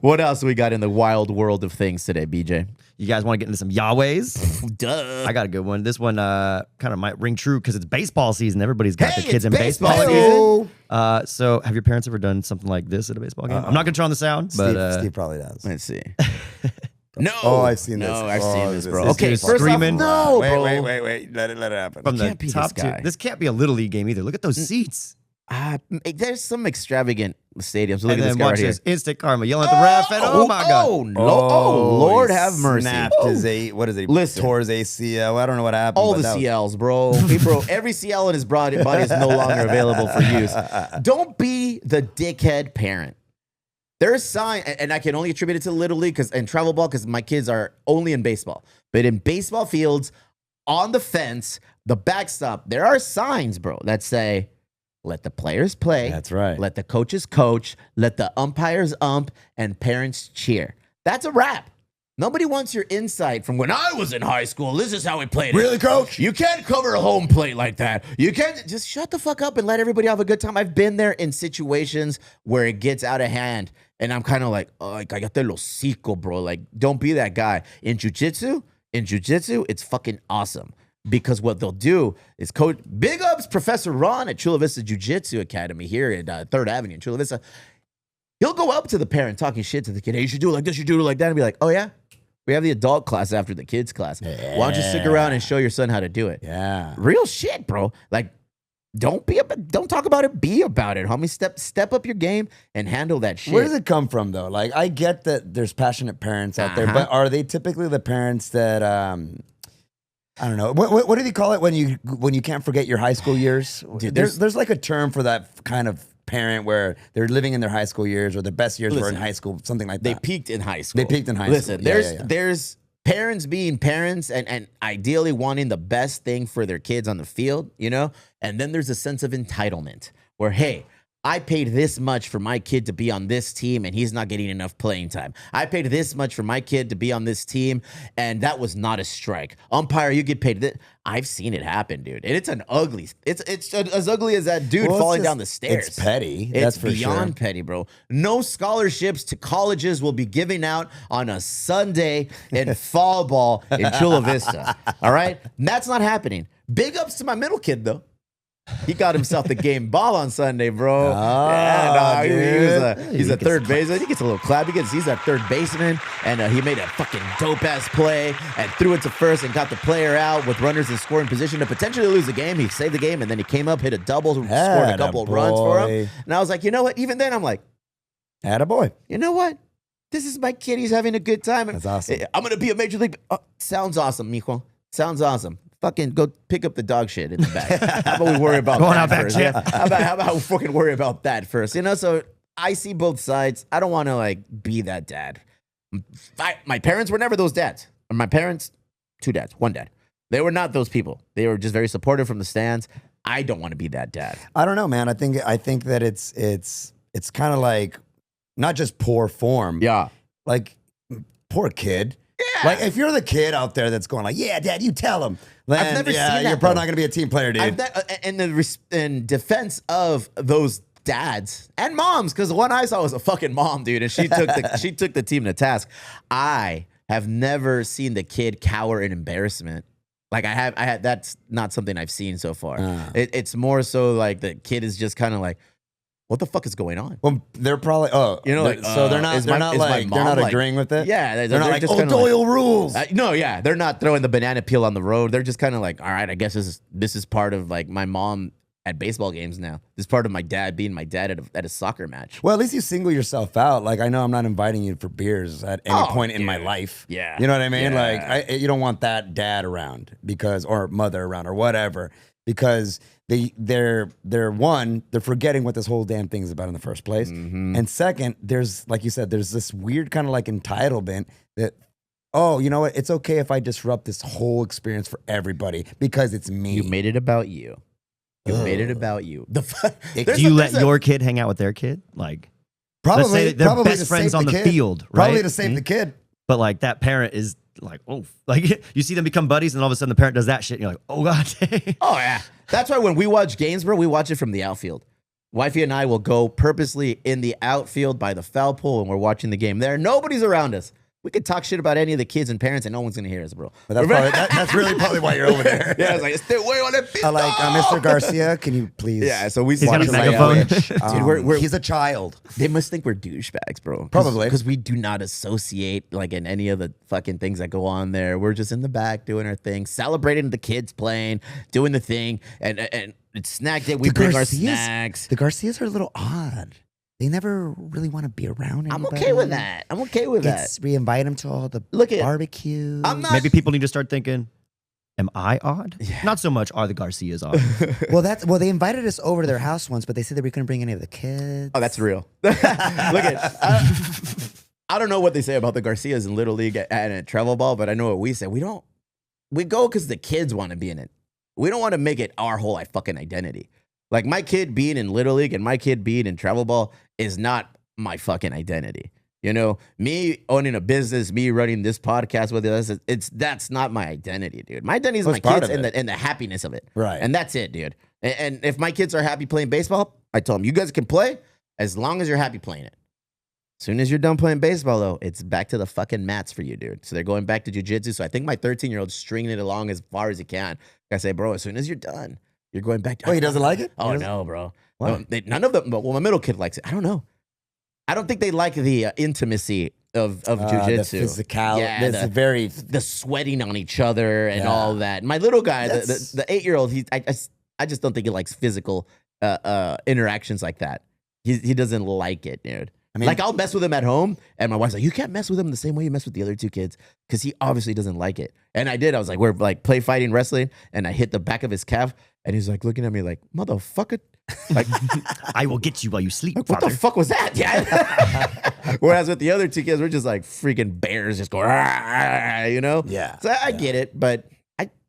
What else we got in the wild world of things today, BJ? You guys want to get into some Yahwehs? Duh. I got a good one. This one kind of might ring true because it's baseball season. Everybody's got Hey, the kids it's in baseball baseball season. So have your parents ever done something like this at a baseball game? I'm not going to turn on the sound, but Steve probably does. Let's see. No. Oh, I've seen this. No, I've Oh, seen this, bro. this Okay, dude's first screaming. off, no, wait, bro. wait. Let it happen. from the can't be this top two. guy. This can't be a little league game either. Look at those seats. There's some extravagant stadiums. Look And at this then guy right watch here. this instant karma yelling at the ref. And oh my God. Lord he have mercy. Snapped his what is it? He Listen. tore his ACL. I don't know what happened. All but the that was- CLs, bro. Hey, bro, every CL in his body is no longer available for use. Don't be the dickhead parent. There's sign, and I can only attribute it to Little League and travel ball because my kids are only in baseball. But in baseball fields, on the fence, the backstop, there are signs, bro, that say, let the players play. That's right. Let the coaches coach. Let the umpires ump and parents cheer. That's a wrap. Nobody wants your insight from when I was in high school. This is how we played it. Really, coach? You can't cover a home plate like that. You can't just shut the fuck up and let everybody have a good time. I've been there in situations where it gets out of hand. And I'm kind of like, oh, cállate el hocico, bro. Like, don't be that guy. In jujitsu, it's fucking awesome. Because what they'll do is coach, big ups Professor Ron at Chula Vista Jiu-Jitsu Academy here at 3rd Avenue in Chula Vista. He'll go up to the parent talking shit to the kid. Hey, you should do it like this, you do it like that. And be like, oh yeah? We have the adult class after the kids class. Why don't you stick around and show your son how to do it? Yeah. Real shit, bro. Like, don't talk about it, be about it, homie. Step up your game and handle that shit. Where does it come from, though? Like, I get that there's passionate parents out there, but are they typically the parents that I don't know. What do they call it when you can't forget your high school years? Dude, there's like a term for that kind of parent where they're living in their high school years or the best years were in high school, something like They that. peaked in high school. They peaked in high Listen, school. there's parents being parents and ideally wanting the best thing for their kids on the field, you know? And then there's a sense of entitlement where, hey, I paid this much for my kid to be on this team and he's not getting enough playing time. I paid this much for my kid to be on this team and that was not a strike. Umpire, you get paid this. I've seen it happen, dude. And it's as ugly as that dude falling down the stairs. It's petty. It's That's for beyond sure. petty, bro. No scholarships to colleges will be giving out on a Sunday in fall ball in Chula Vista. All right? And that's not happening. Big ups to my middle kid, though. He got himself the game ball on Sunday, bro. He's a third baseman. He gets a little clap. He's that third baseman, and he made a fucking dope-ass play and threw it to first and got the player out with runners in scoring position to potentially lose the game. He saved the game, and then he came up, hit a double, scored a couple of runs for him. And I was like, you know what? Even then, I'm like, Attaboy. you know what? This is my kid. He's having a good time. That's awesome. I'm going to be a major league. Sounds awesome, mijo. Sounds awesome. Fucking go pick up the dog shit in the back. How about we worry about Going that out back, first? champ. Yeah. How about we fucking worry about that first? You know, so I see both sides. I don't want to like be that dad. My parents were never those dads. My parents, 2 dads, 1 dad. They were not those people. They were just very supportive from the stands. I don't want to be that dad. I don't know, man. I think that it's kind of like not just poor form. Yeah. Like poor kid. Like if you're the kid out there that's going like, yeah, dad, you tell him. Then, I've never seen that, you're probably though. not going to be a team player, dude. In defense of those dads and moms, because the one I saw was a fucking mom, dude, and she took the team to task. I have never seen the kid cower in embarrassment. Like I had. That's not something I've seen so far. It's more so like the kid is just kind of like, what the fuck is going on? Well, they're probably so they're not agreeing with it. Yeah, they're not like, just oh, kinda Doyle rules. No, yeah, they're not throwing the banana peel on the road. They're just kind of like, all right, I guess this is part of like my mom at baseball games now. This is part of my dad being my dad at a soccer match. Well, at least you single yourself out. Like I know I'm not inviting you for beers at any point in my life. Yeah. You know what I mean? Yeah. Like you don't want that dad around or mother around or whatever because they're forgetting what this whole damn thing is about in the first place. Mm-hmm. And second, there's like you said, there's this weird kind of like entitlement that, oh, you know what? It's okay if I disrupt this whole experience for everybody because it's me. You made it about you. You made it about you. Do you let your kid hang out with their kid? Like, let's say they're probably best to friends save on the the kid. field, right? Probably to save the kid. But like that parent is like, oh, like you see them become buddies, and all of a sudden the parent does that shit, and you're like, oh god. Oh yeah, that's why when we watch games, bro, we watch it from the outfield. Wifey and I will go purposely in the outfield by the foul pole, and we're watching the game there. Nobody's around us. We could talk shit about any of the kids and parents, and no one's gonna hear us, bro. But that's really probably why you're over there. Yeah, it's like stay away on that. I like Mr. Garcia. Can you please? Yeah, so we He's got watch a him like megaphone. that. Dude, he's a child. They must think we're douchebags, bro. Probably. Because we do not associate like in any of the fucking things that go on there. We're just in the back doing our thing, celebrating the kids playing, doing the thing, and it's snack day. We bring our snacks. The Garcias are a little odd. They never really want to be around anybody. I'm okay with that. I'm okay with that. We invite them to all the barbecue. I'm not. Maybe people need to start thinking, am I odd? Yeah. Not so much are the Garcias odd. Well, they invited us over to their house once, but they said that we couldn't bring any of the kids. Oh, that's real. Look at. I don't know what they say about the Garcias in Little League and at travel ball, but I know what we say. We go because the kids want to be in it. We don't want to make it our whole fucking identity. Like my kid being in Little League and my kid being in travel ball is not my fucking identity. You know, me owning a business, me running this podcast with us, that's not my identity, dude. My identity is my kids and the happiness of it. Right. And that's it, dude. And if my kids are happy playing baseball, I tell them, you guys can play as long as you're happy playing it. As soon as you're done playing baseball, though, it's back to the fucking mats for you, dude. So they're going back to jiu-jitsu. So I think my 13-year-old's stringing it along as far as he can. I say, bro, as soon as you're done, you're going back to... Oh, he doesn't like it? Oh, no, bro. Why? None of them... Well, my middle kid likes it. I don't know. I don't think they like the intimacy of jiu-jitsu. The physicality. Yeah, the sweating on each other and all that. My little guy, the 8-year-old, I just don't think he likes physical interactions like that. He doesn't like it, dude. I mean, like I'll mess with him at home, and my wife's like, "You can't mess with him the same way you mess with the other two kids," because he obviously doesn't like it. And I did. I was like, "We're like play fighting wrestling," and I hit the back of his calf, and he's like looking at me like, "Motherfucker!" Like, I will get you while you sleep. What the fuck was that? Yeah. Whereas with the other two kids, we're just like freaking bears, just going, you know? Yeah. So I get it, but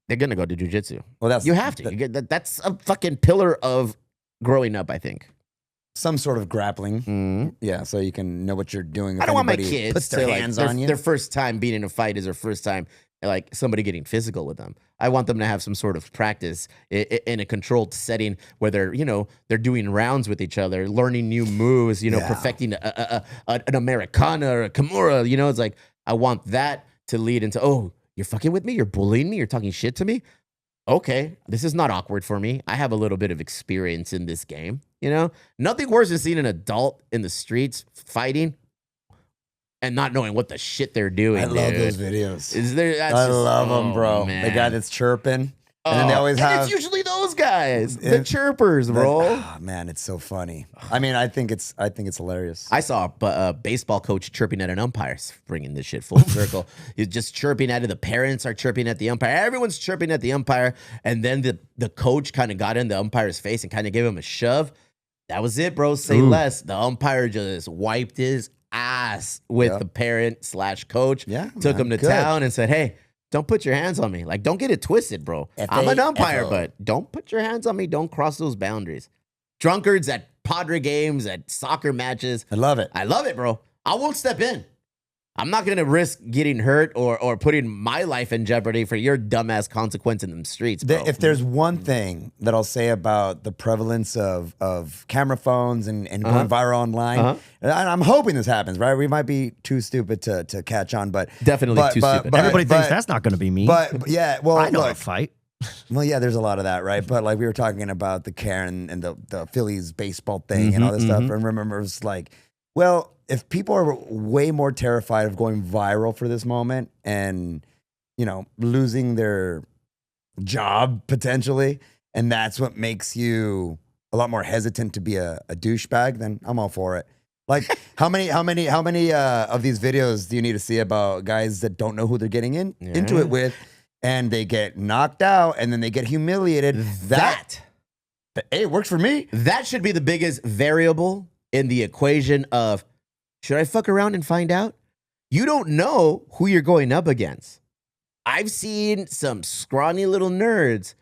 they're gonna go to jujitsu. Well, you have to. That's a fucking pillar of growing up, I think. Some sort of grappling. Mm-hmm. Yeah, so you can know what you're doing. If I don't want my anybody kids puts their to hands like, on you. Their first time being in a fight is their first time, like somebody getting physical with them. I want them to have some sort of practice in a controlled setting where they're doing rounds with each other, learning new moves, perfecting an Americana or a Kimura. You know, it's like I want that to lead into, oh, you're fucking with me, you're bullying me, you're talking shit to me. Okay, this is not awkward for me. I have a little bit of experience in this game. You know, nothing worse than seeing an adult in the streets fighting and not knowing what the shit they're doing. I love those videos. I love them, bro. Man. The guy that's chirping. And then they always have. It's usually those guys, the chirpers, bro. Oh, man, it's so funny. I mean, I think it's hilarious. I saw a baseball coach chirping at an umpire, bringing this shit full circle. He's just chirping at it. The parents are chirping at the umpire. Everyone's chirping at the umpire. And then the coach kind of got in the umpire's face and kind of gave him a shove. That was it, bro. Say less. The umpire just wiped his ass with the parent/coach. Yeah, took him to town and said, "Hey, don't put your hands on me. Like, don't get it twisted, bro. I'm an umpire, but don't put your hands on me. Don't cross those boundaries." Drunkards at Padre games, at soccer matches. I love it. I love it, bro. I won't step in. I'm not gonna risk getting hurt or putting my life in jeopardy for your dumbass consequence in them streets, bro. If there's one thing that I'll say about the prevalence of camera phones and going viral online, and I'm hoping this happens, right? We might be too stupid to catch on, but Definitely too stupid. Everybody thinks that's not going to be me. But yeah, well, I know look, a fight. well, yeah, there's a lot of that, right? But like we were talking about the Karen and the Phillies baseball thing and all this stuff, and remember it was like, well, if people are way more terrified of going viral for this moment and, you know, losing their job potentially, and that's what makes you a lot more hesitant to be a douchebag, then I'm all for it. Like, how many of these videos do you need to see about guys that don't know who they're getting into it with, and they get knocked out, and then they get humiliated? Hey, it works for me. That should be the biggest variable in the equation of, should I fuck around and find out? You don't know who you're going up against. I've seen some scrawny little nerds.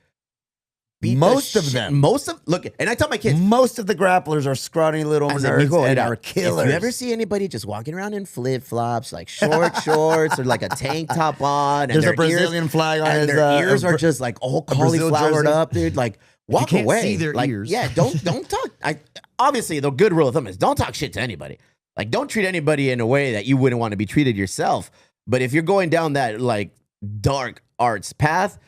Most of them. Look, and I tell my kids, most of the grapplers are scrawny little nerds and are killers. If you ever see anybody just walking around in flip flops, like short shorts or like a tank top on, and there's their a Brazilian ears, flag on and his their ears are just like all cauliflowered jersey. up, dude. Like, walk can't away. see their like, ears. Yeah, don't talk. Obviously, the good rule of thumb is don't talk shit to anybody. Like, don't treat anybody in a way that you wouldn't want to be treated yourself. But if you're going down that like dark arts path,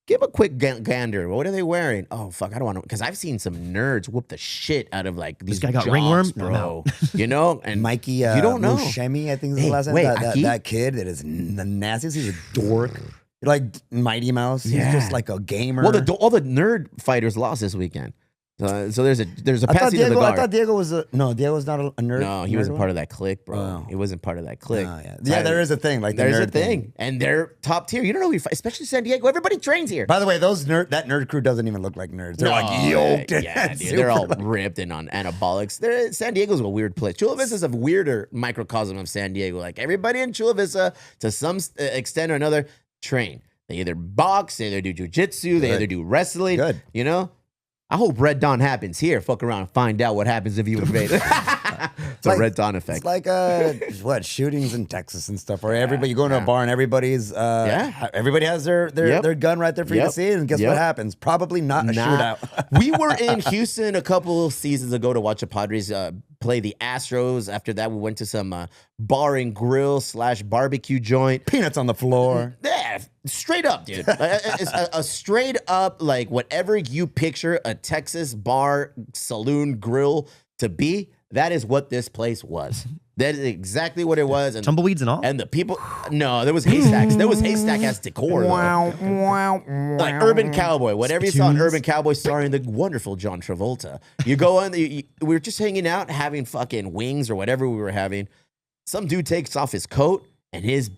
give a quick gander. What are they wearing? Oh fuck, I don't want to, because I've seen some nerds whoop the shit out of like these. This guy got jocks, ringworm, bro. You know, and Mikey, you don't know. Muschemi, I think is Hey, the last name. wait, That kid that is the nastiest. He's a dork. Like Mighty Mouse. He's just like a gamer. Well, all the nerd fighters lost this weekend. So there's a I passing of the guard. thought Diego was Diego was not a nerd. No, he wasn't part of that clique, bro. Oh. He wasn't part of that clique. Oh, yeah, there is a thing like the There's a nerd thing, and they're top tier. You don't know who you fight, especially San Diego. Everybody trains here. By the way, that nerd crew doesn't even look like nerds. They're like yoked. Yeah, dude, they're all ripped and on anabolics. San Diego's a weird place. Chula Vista is a weirder microcosm of San Diego. Like everybody in Chula Vista, to some extent or another, train. They either box, they either do jujitsu, they either do wrestling. Good. You know? I hope Red Dawn happens here. Fuck around and find out what happens if you invade. It's a Red Dawn effect. It's like shootings in Texas and stuff, where everybody, you go into a bar and everybody's everybody has their gun right there for you to see, and guess what happens? Probably not a shootout. We were in Houston a couple of seasons ago to watch the Padres play the Astros. After that, we went to some bar and grill / barbecue joint. Peanuts on the floor. Yeah, straight up, dude. a straight up, like whatever you picture a Texas bar, saloon, grill to be, that is what this place was. That is exactly what it was. And Tumbleweeds and all? And the people, no, there was haystacks. There was haystack as decor. Like Urban Cowboy, whatever you saw in Urban Cowboy starring the wonderful John Travolta. You go on, we were just hanging out, having fucking wings or whatever we were having. Some dude takes off his coat and his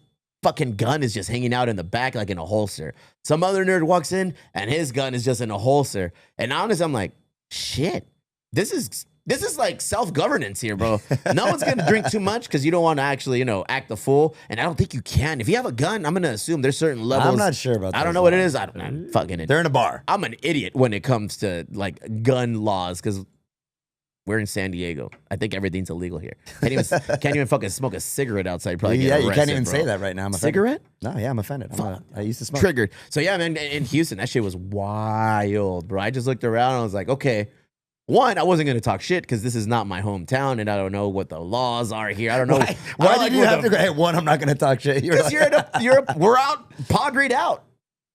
fucking gun is just hanging out in the back like in a holster. Some other nerd walks in and his gun is just in a holster. And honestly, I'm like, shit, this is like self-governance here, bro. No one's going to drink too much because you don't want to actually, act the fool. And I don't think you can. If you have a gun, I'm going to assume there's certain levels. I'm not sure about that. I don't know what it is. I'm fucking it. They're in a bar. I'm an idiot when it comes to like gun laws because we're in San Diego. I think everything's illegal here. Can't even fucking smoke a cigarette outside. Probably Yeah, you can't arrested, even bro. say that right now. I'm offended. Cigarette? No, yeah, I'm offended. I used to smoke. Triggered. So yeah, man, in Houston, that shit was wild, bro. I just looked around and I was like, okay. One, I wasn't going to talk shit because this is not my hometown and I don't know what the laws are here. I don't know. Why did you have to go? Hey, one, I'm not going to talk shit. Because we're out, padreed out.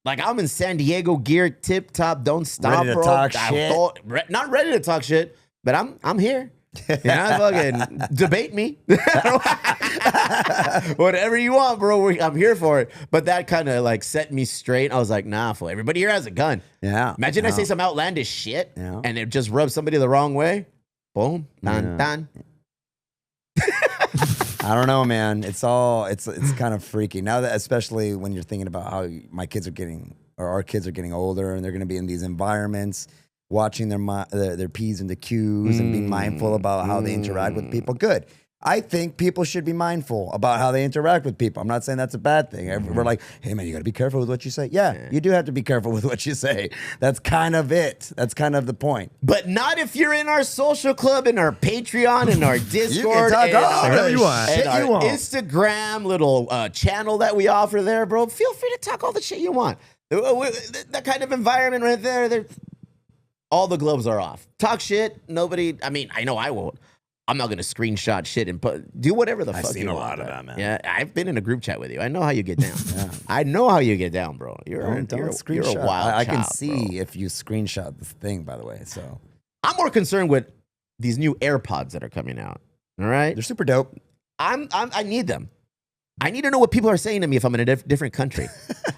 Like I'm in San Diego gear, tip top, don't stop, Ready to bro. talk shit. Not ready to talk shit, but I'm here. Fucking debate me. Whatever you want, bro. I'm here for it. But that kind of like set me straight. I was like, nah, fool. Everybody here has a gun. Yeah. Imagine I say some outlandish shit and it just rubs somebody the wrong way. Boom. Dun. I don't know, man. It's kind of freaky now, that especially when you're thinking about how my kids are getting, or our kids are getting older, and they're going to be in these environments, watching their P's and the Q's and being mindful about how they interact with people. Good. I think people should be mindful about how they interact with people. I'm not saying that's a bad thing. We're like, hey man, you got to be careful with what you say. Yeah, you do have to be careful with what you say. That's kind of it. That's kind of the point. But not if you're in our social club, in our Patreon, in our Discord, talk and all our, the you want. shit and our you want. Instagram little channel that we offer there, bro. Feel free to talk all the shit you want. That kind of environment right there, all the gloves are off. Talk shit. Nobody. I mean, I know I won't. I'm not gonna screenshot shit and do whatever the fuck seen you a want. lot of that, man. Yeah, I've been in a group chat with you. I know how you get down. I know how you get down, bro. You're a wild I can child, see bro. if you screenshot this thing, by the way. So I'm more concerned with these new AirPods that are coming out. All right, they're super dope. I need them. I need to know what people are saying to me if I'm in a different country.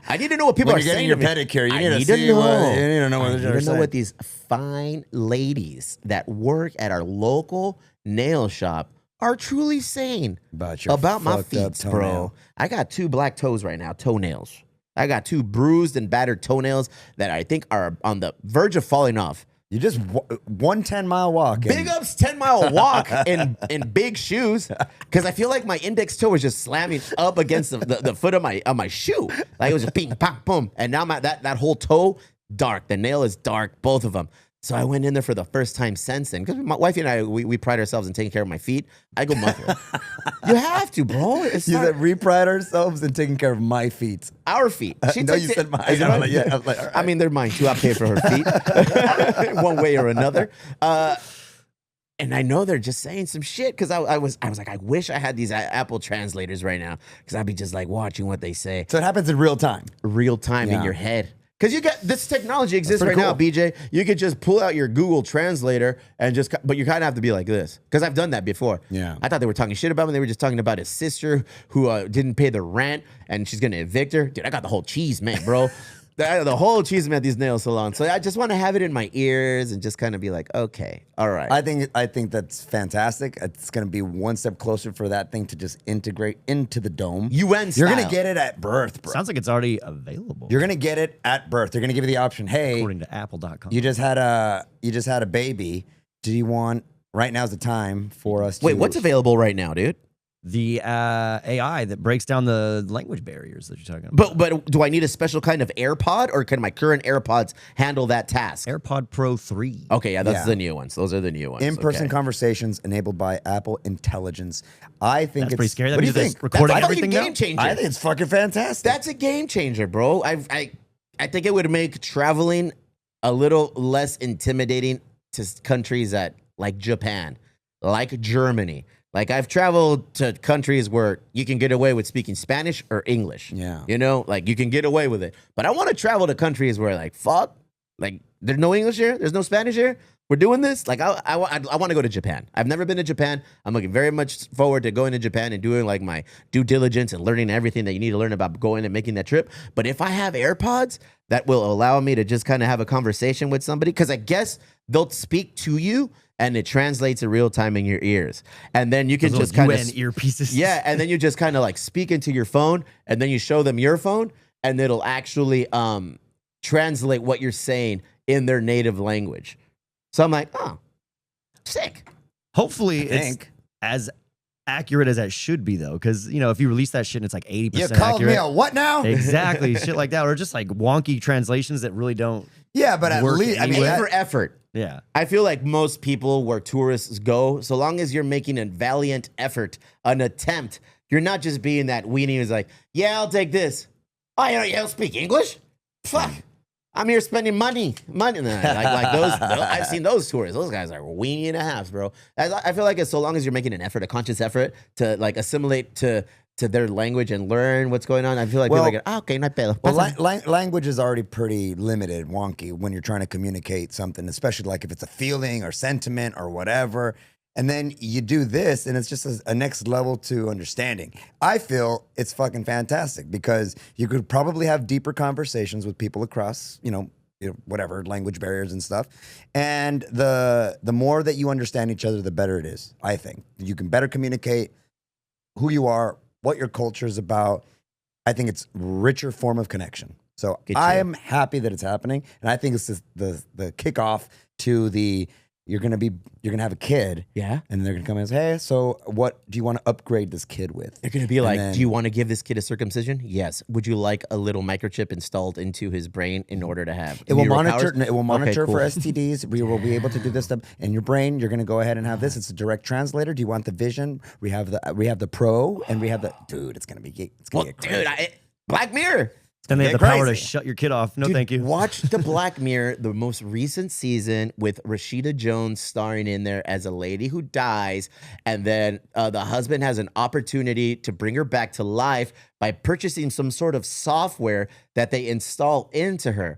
I need to know what people When are you're saying getting to your me. pedicure, you I need to see what you need to know what I they're need to know saying. what these fine ladies that work at our local nail shop are truly saying About my fucked up feet, bro. toenail. I got 2 black toes right now, toenails. I got 2 bruised and battered toenails that I think are on the verge of falling off. You just 110-mile walk. Big ups 10-mile walk in big shoes because I feel like my index toe was just slamming up against the foot of my shoe. Like it was just ping, pong, boom. And now that whole toe, dark. The nail is dark, both of them. So I went in there for the first time since then. Because my wife and I, we pride ourselves in taking care of my feet. I go mother. You have to, bro. It's You not said we pride ourselves in taking care of my feet. our feet. She No, takes you it- said mine. Is it I'm mine? like, yeah, I was like, all right. I mean, they're mine too. I pay for her feet one way or another. And I know they're just saying some shit because I was like, I wish I had these Apple translators right now because I'd be just like watching what they say So it happens in real time. real time in Yeah. your head. Because you got this technology exists pretty right now, cool. BJ. You could just pull out your Google Translator and but you kind of have to be like this. Because I've done that before. Yeah. I thought they were talking shit about him. They were just talking about his sister who didn't pay the rent and she's going to evict her. Dude, I got the whole cheese, man, bro. the whole cheese man at these nail salons. So I just want to have it in my ears and just kind of be like, okay, all right. I think that's fantastic. It's going to be one step closer for that thing to just integrate into the dome. UN You're going style. to get it at birth, bro. Sounds like it's already available. You're going to get it at birth. They're going to give you the option. Hey, according to Apple.com. you just had a baby. Do you want right now's the time for us to Wait, what's available right now, dude? The AI that breaks down the language barriers that you're talking about. But do I need a special kind of AirPod or can my current AirPods handle that task? AirPod Pro 3. Okay, yeah, that's Yeah. the new ones. Those are the new ones. in-person okay. conversations enabled by Apple Intelligence? I think That's it's pretty scary. That What do you means it's think? recording That's a everything game now? changer. I think it's fucking fantastic. That's a game changer, bro. I think it would make traveling a little less intimidating to countries like Japan, like Germany. Like I've traveled to countries where you can get away with speaking Spanish or English. Yeah. You know, like you can get away with it. But I want to travel to countries where like, fuck, like there's no English here. There's no Spanish here. We're doing this. Like I want to go to Japan. I've never been to Japan. I'm looking very much forward to going to Japan and doing like my due diligence and learning everything that you need to learn about going and making that trip. But if I have AirPods, that will allow me to just kind of have a conversation with somebody because I guess they'll speak to you and it translates in real time in your ears. And then you can Those just kind of UN earpieces. yeah, and then you just kind of like speak into your phone and then you show them your phone and it'll actually translate what you're saying in their native language. So I'm like, oh, sick. Hopefully it's think. as accurate as that should be, though. Because, you know, if you release that shit and it's like 80% You called accurate. me a what now? Exactly. Shit like that. Or just like wonky translations that really don't. Yeah, but at Work least I mean, anyway. A that- for effort. Yeah. I feel like most people where tourists go, so long as you're making a valiant effort, an attempt, you're not just being that weenie who's like, yeah, I'll take this. Oh, you don't speak English? Fuck. I'm here spending money. Like those, I've seen those tourists. Those guys are weenie and a half, bro. I feel like it's so long as you're making an effort, a conscious effort to like assimilate to their language and learn what's going on. I feel like Well- people are like, okay, not bad. Well, language is already pretty limited, wonky when you're trying to communicate something, especially like if it's a feeling or sentiment or whatever. And then you do this, and it's just a next level to understanding. I feel it's fucking fantastic because you could probably have deeper conversations with people across, whatever language barriers and stuff. And the more that you understand each other, the better it is. I think you can better communicate who you are, what your culture is about. I think it's richer form of connection. So Get you. I am happy that it's happening, and I think it's just the kickoff to the you're gonna have a kid. Yeah. And they're gonna come and say, hey, so what do you want to upgrade this kid with? They're going to be And like, then- do you want to give this kid a circumcision? Yes. Would you like a little microchip installed into his brain in order to have It will neural monitor. powers? It will monitor Okay, for cool. STDs. We will be able to do this stuff in your brain. You're going to go ahead and have this. It's a direct translator. Do you want the Vision? We have the Pro, and we have the dude. It's going to be. It's going Well, to get crazy. dude, Black Mirror. Then they have Get the power to crazy. shut your kid off. No, Dude, thank you. Watch the Black Mirror, the most recent season with Rashida Jones starring in there as a lady who dies. And then the husband has an opportunity to bring her back to life by purchasing some sort of software that they install into her.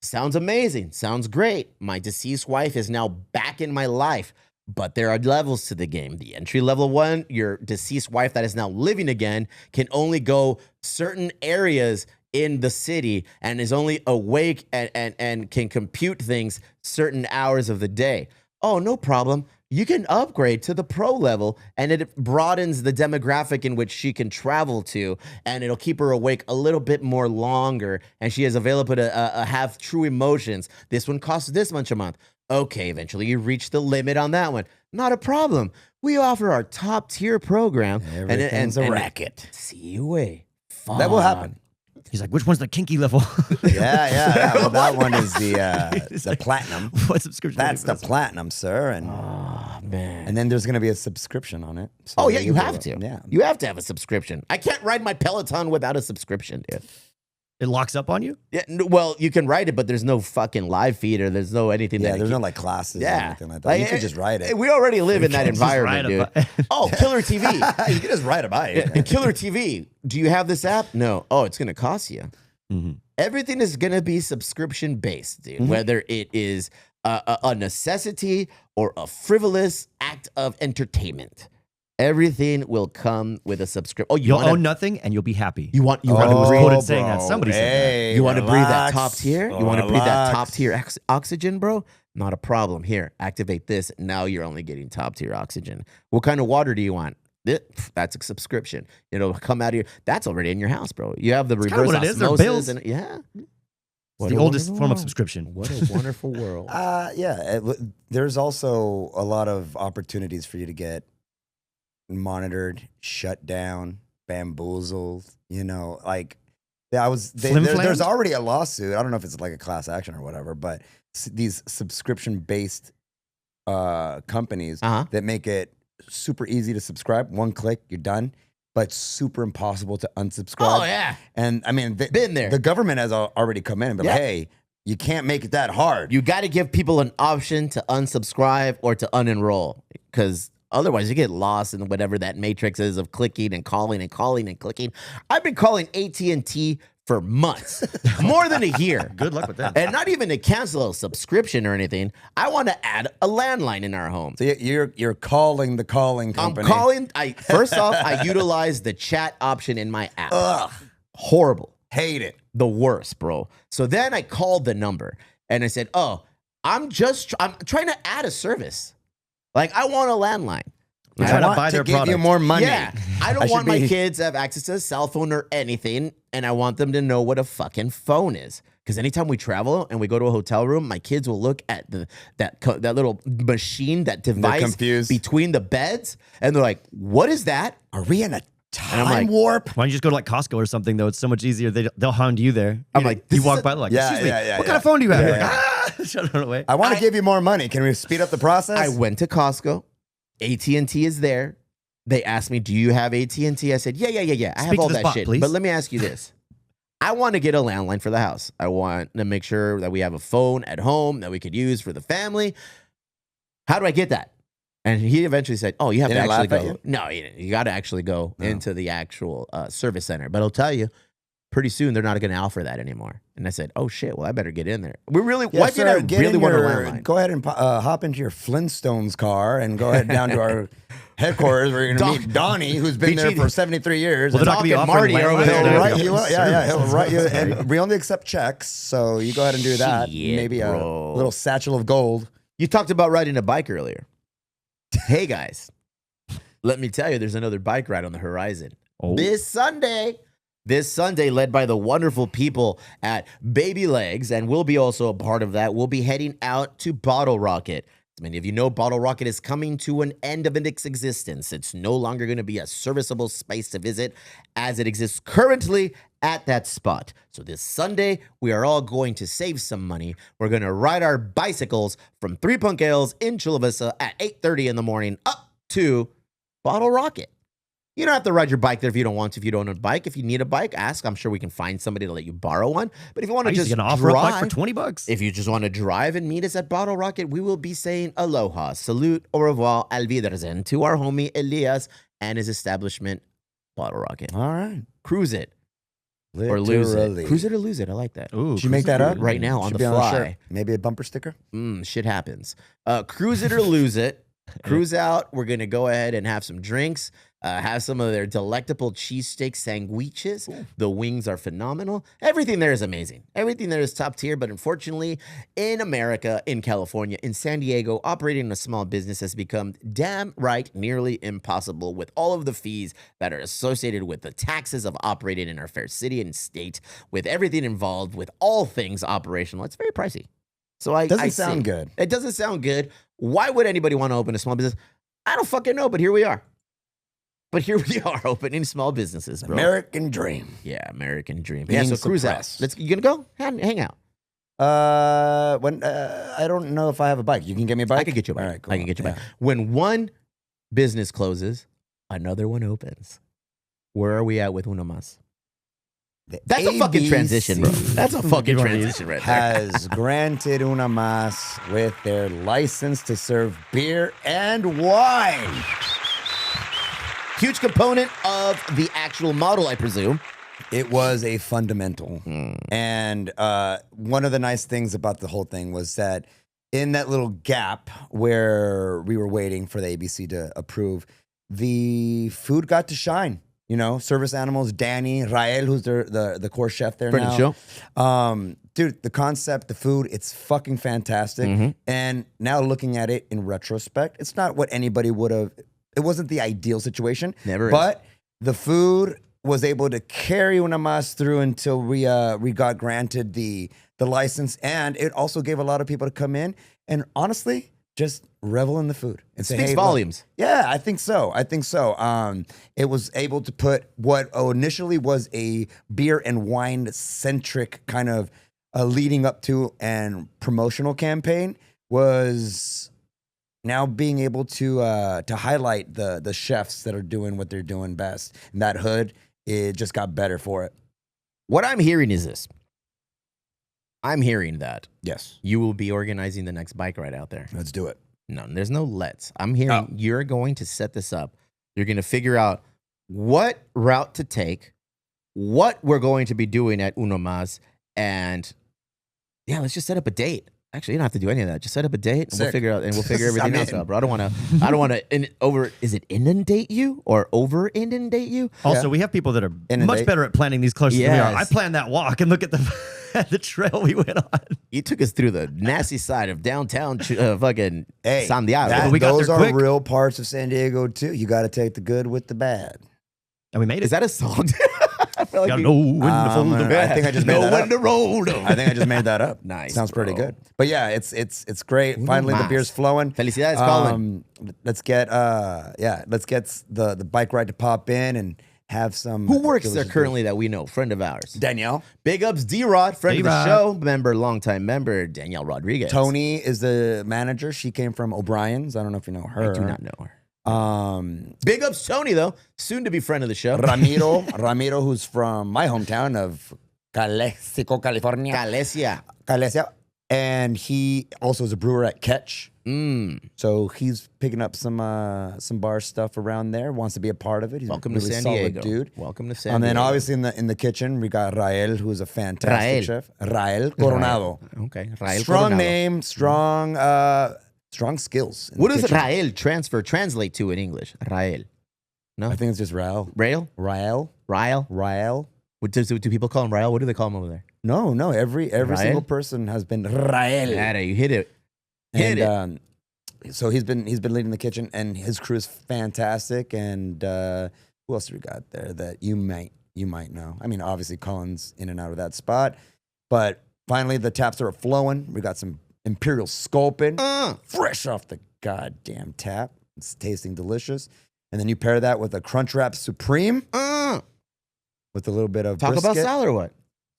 Sounds amazing. Sounds great. My deceased wife is now back in my life. But there are levels to the game. The entry level one, your deceased wife that is now living again can only go certain areas in the city and is only awake and can compute things certain hours of the day. Oh, no problem. You can upgrade to the pro level and it broadens the demographic in which she can travel to, and it'll keep her awake a little bit more longer, and she is available to have true emotions. This one costs this much a month. Okay, eventually you reach the limit on that one. Not a problem. We offer our top tier program. Everything's a racket. See you away. That will happen. He's like, which one's the kinky level? Yeah. Well, that one is the platinum. What subscription? That's the platinum, sir. And Oh, man. and then there's going to be a subscription on it. So Oh, yeah, there you go. have to. Yeah. You have to have a subscription. I can't ride my Peloton without a subscription, dude. It locks up on you? Yeah, well, you can ride it, but there's no fucking live feed or there's no anything. Yeah, that there's no like classes or Yeah. anything like that. You can just ride it. We already live in that can't just environment, ride a dude. Oh, Killer TV. You can just ride a bike. And Killer TV. Do you have this app? No. Oh, it's going to cost you. Mm-hmm. Everything is going to be subscription based, dude. Whether it is a necessity or a frivolous act of entertainment. Everything will come with a subscription. Oh, You'll wanna- own nothing and you'll be happy. You want I was to breathe. quoted saying that. Somebody said that. Hey, You want to breathe that relax. top tier? You want to breathe that top Relax. tier oxygen, bro? Not a problem. Here, activate this. Now you're only getting top tier oxygen. What kind of water do you want? That's a subscription. It'll come out of your. That's already in your house, bro. You have the kinda reverse what it is. They're osmosis. bills. And, yeah. It's What the a oldest wonderful form of world. subscription. What a wonderful world. There's also a lot of opportunities for you to get monitored, shut down, bamboozled. You know, like there's Flim-flammed? already a lawsuit. I don't know if it's like a class action or whatever, but these subscription based companies Uh-huh. that make it super easy to subscribe. One click, you're done. But super impossible to unsubscribe. Oh, yeah. And I mean, Been there. The government has already come in and been Yeah. like, hey, you can't make it that hard. You got to give people an option to unsubscribe or to unenroll, because otherwise you get lost in whatever that matrix is of clicking and calling and calling and clicking. I've been calling AT&T for months, more than a year. Good luck with that. And not even to cancel a subscription or anything. I want to add a landline in our home. So you're calling the calling company. I'm calling. First off, I utilize the chat option in my app. Ugh, Horrible. hate it. The worst, bro. So then I called the number and I said, "Oh, I'm trying to add a service. Like I want a landline. You're I trying to want buy their give you product. more money. Yeah, I I don't should want my be- kids to have access to a cell phone or anything, and I want them to know what a fucking phone is. Because anytime we travel and we go to a hotel room, my kids will look at that little machine, that device confused. between the beds, and they're like, "What is that?" Are we in a I'm time like, warp? Why don't you just go to like Costco or something though? It's so much easier. They'll hound you there. I'm like, you this walk is by, they're like, Yeah, excuse me, yeah, what yeah. kind of phone do you have? Yeah, You're yeah. like, ah, shut it away. I want to give you more money. Can we speed up the process? I went to Costco. AT&T is there. They asked me, "Do you have AT&T?" I said, "Yeah. I have Speak to all the that spot, shit." please. But let me ask you this. I want to get a landline for the house. I want to make sure that we have a phone at home that we could use for the family. How do I get that? And he eventually said, "Oh, you have They to didn't actually laugh at go." you? No, you got to actually go No. into the actual service center. But I'll tell you, pretty soon they're not going to offer that anymore. And I said, "Oh shit! Well, I better get in there." Why can't I get really in want a your- landline? Go ahead and hop into your Flintstones car and go ahead down to our headquarters where you're going to meet Donnie, who's been there BG. for 73 years. Well, they're not and going to be Doc and offering Marty are over landlines there. he'll He'll write write you. you Yeah, he'll write you. Service. And we only accept checks, so you go ahead and do that. Shit, Maybe bro. a little satchel of gold. You talked about riding a bike earlier. Hey guys, let me tell you, there's another bike ride on the horizon. Oh. This Sunday, led by the wonderful people at Baby Legs, and we'll be also a part of that. We'll be heading out to Bottle Rocket. As many of you know, Bottle Rocket is coming to an end of its existence. It's no longer going to be a serviceable space to visit as it exists currently at that spot. So this Sunday, we are all going to save some money. We're going to ride our bicycles from 3 Punk Ales in Chula Vista at 8:30 in the morning up to Bottle Rocket. You don't have to ride your bike there if you don't want to. If you don't own a bike, if you need a bike, ask. I'm sure we can find somebody to let you borrow one. But if you want to just get an offer drive, bike for $20. if you just want to drive and meet us at Bottle Rocket, we will be saying aloha, salute, au revoir, alviderzen to our homie Elias and his establishment, Bottle Rocket. All right. Cruise it or lose Literally. it. Cruise it or lose it. I like that. Ooh, Should you make that up? Right now on Should the be a fly. shirt. Maybe a bumper sticker? Shit happens. Cruise it or lose it. Cruise out. We're going to go ahead and have some drinks. Have some of their delectable cheesesteak sandwiches. The wings are phenomenal. Everything there is amazing. Everything there is top tier. But unfortunately, in America, in California, in San Diego, operating a small business has become damn right nearly impossible with all of the fees that are associated with the taxes of operating in our fair city and state, with everything involved, with all things operational. It's very pricey. So I Doesn't I sound see. good. It doesn't sound good. Why would anybody want to open a small business? I don't fucking know, but here we are. But here we are opening small businesses, bro. American dream. Yeah, American dream. Being Yeah, so cruise out. suppressed. You gonna go? Hang out. When I don't know if I have a bike. You can get me a bike? I can get you a bike. All right, cool. I can get you a bike. Yeah. When one business closes, another one opens. Where are we at with Uno Mas? The That's a fucking ABC transition, bro. That's a fucking Good one, dude. transition right there. has granted Una Mas with their license to serve beer and wine. Huge component of the actual model, I presume. It was a fundamental. And one of the nice things about the whole thing was that in that little gap where we were waiting for the ABC to approve, the food got to shine. You know, service animals, Danny, Rael, who's the core chef there Friend of now. the show. Dude, the concept, the food, it's fucking fantastic. And now looking at it in retrospect, it's not what anybody would have. It wasn't the ideal situation. Never is. But the food was able to carry Una Mas through until we got granted the license, and it also gave a lot of people to come in and honestly just revel in the food and say, Speaks hey, volumes. Look, yeah, I think so. It was able to put what initially was a beer and wine centric kind of leading up to and promotional campaign was now being able to highlight the chefs that are doing what they're doing best. And that hood, it just got better for it. What I'm hearing is this. I'm hearing that Yes, you will be organizing the next bike ride out there. let's do it. No, there's no let's. I'm hearing you're going to set this up. You're going to figure out what route to take, what we're going to be doing at Uno Mas, and yeah, let's just set up a date. Actually, you don't have to do any of that. Just set up a date, and Sick. we'll figure everything I'm else in. out, bro. I don't want to is it inundate you or over inundate you? Also, we have people that are Inundate. much better at planning these closer than we are. I Yes. planned that walk and look at the the trail we went on. You took us through the nasty side of downtown fucking Hey, Santiago. that- we got those there are quick. real parts of San Diego too. You got to take the good with the bad. And we made it. Is that a song? I feel like Gotta we- know when to fold I them. think I just made know that when up. to roll them. I think I just made that up. Nice, Sounds pretty bro. good. But yeah, it's great. Finally, the mas. beer's flowing. Felicidades, Colin. Let's get the bike ride to pop in and have some. Who works there delicious currently that we know? Friend of ours. beer. Danielle. Big ups, D-Rod, friend of the D-Rod. show, longtime member, Danielle Rodriguez. Tony is the manager. She came from O'Brien's. I don't know if you know her. I do not know her. Um, Big ups, Tony, though. Soon to be friend of the show. Ramiro, who's from my hometown of Calexico, California. Calesia. And he also is a brewer at Catch. So he's picking up some bar stuff around there. Wants to be a part of it. He's Welcome a really to San solid Diego. dude. Welcome to San And then Diego. obviously in the kitchen we got Rael, who's a fantastic Rael. chef. Rael Coronado. Okay. Rael Strong Coronado. name, strong skills. in What the does kitchen. Rael translate to in English? Rael. No? I think it's just Rael. Rael? Rael. Rael? What do people call him Rael? What do they call him over there? No. Every Rael? single person has been Rael. Yeah, you hit it. Hit And it. so he's been leading the kitchen, and his crew is fantastic. And who else do we got there that you might know? I mean, obviously Colin's in and out of that spot, but finally the taps are flowing. We got some Imperial Sculpin, fresh off the goddamn tap. It's tasting delicious. And then you pair that with a Crunchwrap Supreme with a little bit of Talk brisket. about salad or what?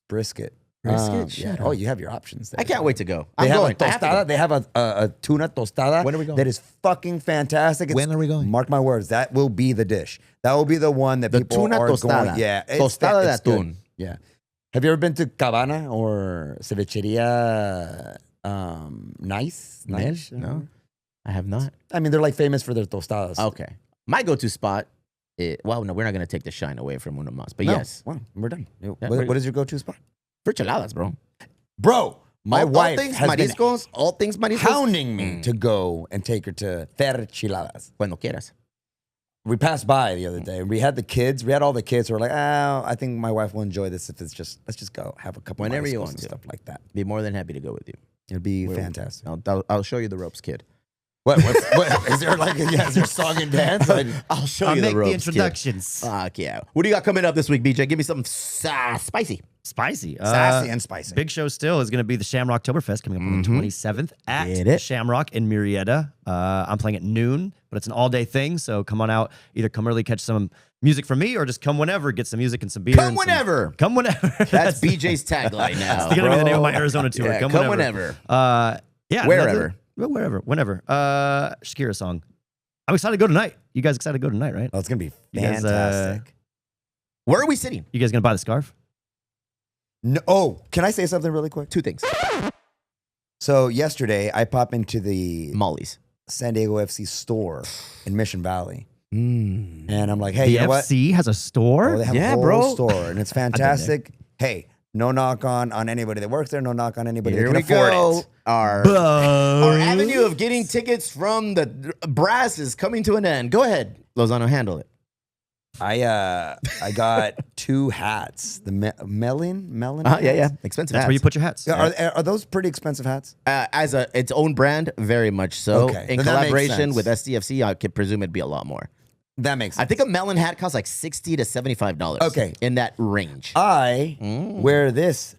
Brisket. Brisket? Yeah. Shut Oh, up. you have your options there. I can't wait to go. They I'm have going. a I have to tostada. go. They have a tuna tostada. When are we going? That is fucking fantastic. When are we going? Mark my words. That will be the dish. That will be the one that The people tuna are tostada. going. Yeah, Tostada de it's good. atún. Yeah. Have you ever been to Cabana or Cevicheria? Nice. No, I have not. I mean, they're like famous for their tostadas. Okay. My go-to spot. Well, no, we're not going to take the shine away from Uno Mas, but No. yes. Well, we're done. we're- What is your go-to spot? For cheladas, bro. Bro, my wife all things has been mariscos, all things mariscos. hounding me to go and take her to Ferchiladas. Cuando quieras. We passed by the other day and we had the kids. We had all the kids who were like, oh, I think my wife will enjoy this if it's just, let's just go have a couple Whenever you mariscos want and to. stuff like that. Be more than happy to go with you. It'd be fantastic. I'll show you the ropes, kid. What is there like, is there song and dance? I'll show I'll you make the ropes, the introductions. Kid. Fuck yeah. What do you got coming up this week, BJ? Give me something spicy. Spicy. Sassy and spicy. Big show still is going to be the Shamrock Toberfest coming up on the 27th Get at it. Shamrock in Murrieta. I'm playing at noon, but it's an all-day thing, so come on out. Either come early, catch some music from me, or just come whenever, get some music and some beer. Come and some- whenever. Come whenever. That's BJ's tagline now. That's going to be the name of my bro. Arizona tour. Yeah, come come whenever. whenever. Yeah. Wherever. Wherever. Whenever. Shakira song. I'm excited to go tonight. You guys excited to go tonight, right? Oh, it's going to be You guys, fantastic. Where are we sitting? You guys going to buy the scarf? No, oh, can I say something really quick? Two things. So yesterday, I pop into the Molly's. San Diego FC store in Mission Valley. Mm. And I'm like, hey, the you know what? FC has a store? Oh, they have Yeah, a whole bro. store, and it's fantastic. Hey, no knock on anybody that works there. No knock on anybody Here that we can afford go. it. Our avenue of getting tickets from the brass is coming to an end. Go ahead, Lozano, handle it. I got 2 hats. The melon. Yeah. Expensive That's hats. where you put your hats. Yeah, are those pretty expensive hats? As its own brand, very much so. Okay, In then that makes collaboration sense. with SDFC, I could presume it'd be a lot more. That makes I sense. think a melon hat costs like $60 to $75. Okay. In that range. I wear this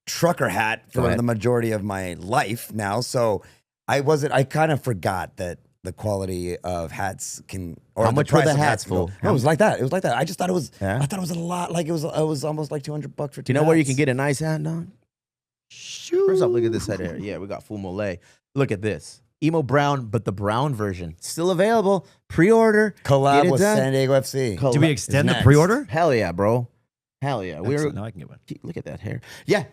trucker hat Go for ahead. the majority of my life now, so I kind of forgot that the quality of hats can, or How the much were price the of hats, can go- fool? No, it was like that. It was like that. I just thought it was. Yeah? I thought it was a lot. Like it was almost like $200 for 2 Do you know where you hats. can get a nice hat, Don? First off, look at this head here. Yeah, we got Full Mole. Look at this. Emo Brown, but the brown version. Still available. Pre-order. collab Get it with done. San Diego FC? Do we extend the next. pre-order? Hell yeah, bro. Hell yeah. Excellent. Now I can get one. Look at that hair. Yeah.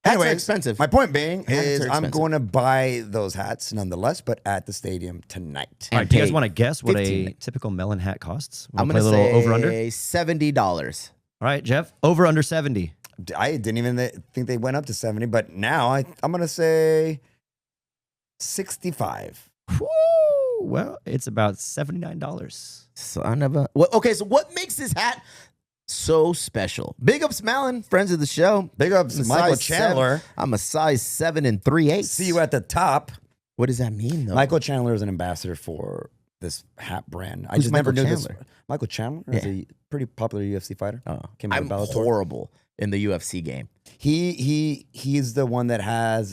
Hats are Anyways, expensive. My point being Hats is are I'm expensive. going to buy those hats nonetheless, but at the stadium tonight. All right, do you guys paid want to guess what a 15. typical melon hat costs? I'm Wanna going play to a little over under. $70. All right, Jeff, over under 70. I didn't even think they went up to 70, but now I'm going to say 65. Woo! Well, it's about $79. Son of a. Well, okay, so what makes this hat so special? Big ups, Malin, friends of the show. Big ups, I'm a Michael size Chandler. 7. I'm a size 7 3/8. See you at the top. What does that mean, though? Michael Chandler is an ambassador for this hat brand. I Who's just never Michael knew Chandler? this. Michael Chandler is a pretty popular UFC fighter. Oh, Came out I'm of Bellator. horrible in the UFC game. He's the one that has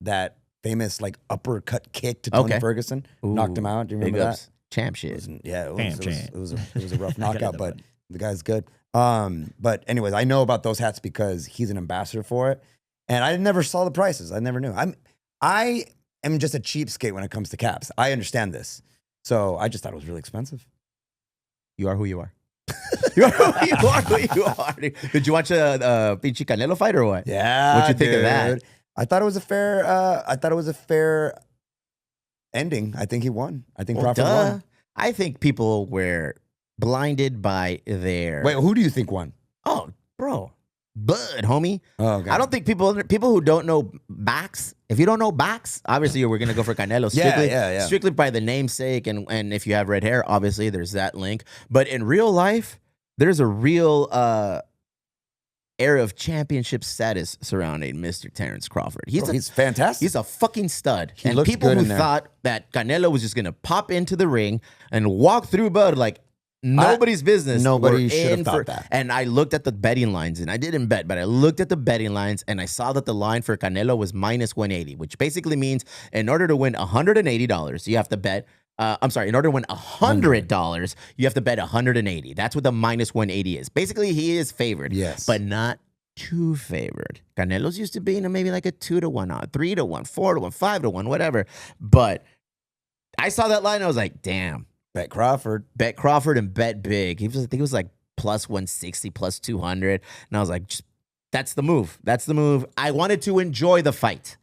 that famous like uppercut kick to Tony Okay. Ferguson, knocked him Ooh, out. Do you big remember ups. Champ shit. Yeah, Champ. it was a rough I got knockout, that but one. the guy's good. But anyways, I know about those hats because he's an ambassador for it, and I never saw the prices. I never knew. I am just a cheapskate when it comes to caps. I understand this, so I just thought it was really expensive. You are who you are. You are who you are. Did you watch a Pinchi Canelo fight or what? Yeah, What'd you think of that? dude. I thought it was a fair. I thought it was a fair ending. I think he won. I think Well, Crawford duh. won. I think people were blinded by their. Wait, who do you think won? Oh, bro. Bud, homie. Oh, okay. I don't think people who don't know backs. If you don't know backs, obviously we're gonna go for Canelo. Yeah, Strictly, yeah. strictly by the namesake, and if you have red hair, obviously there's that link. But in real life, there's a real era of championship status surrounding Mr. Terrence Crawford. He's fantastic. He's a fucking stud. He and looked people good who in there. thought that Canelo was just gonna pop into the ring and walk through Bud like, Nobody's business. Nobody We're should have in thought that. And I looked at the betting lines, and I didn't bet, but I looked at the betting lines, and I saw that the line for Canelo was minus 180, which basically means in order to win $180, you have to bet. In order to win $100, you have to bet 180. That's what the minus 180 is. Basically, he is favored, Yes. but not too favored. Canelo's used to being maybe like a 2-1, 3-1, 4-1, 5-1, whatever. But I saw that line, I was like, damn. Bet Crawford. Bet Crawford and bet big. I think it was like plus 160, plus 200. And I was like, that's the move. That's the move. I wanted to enjoy the fight.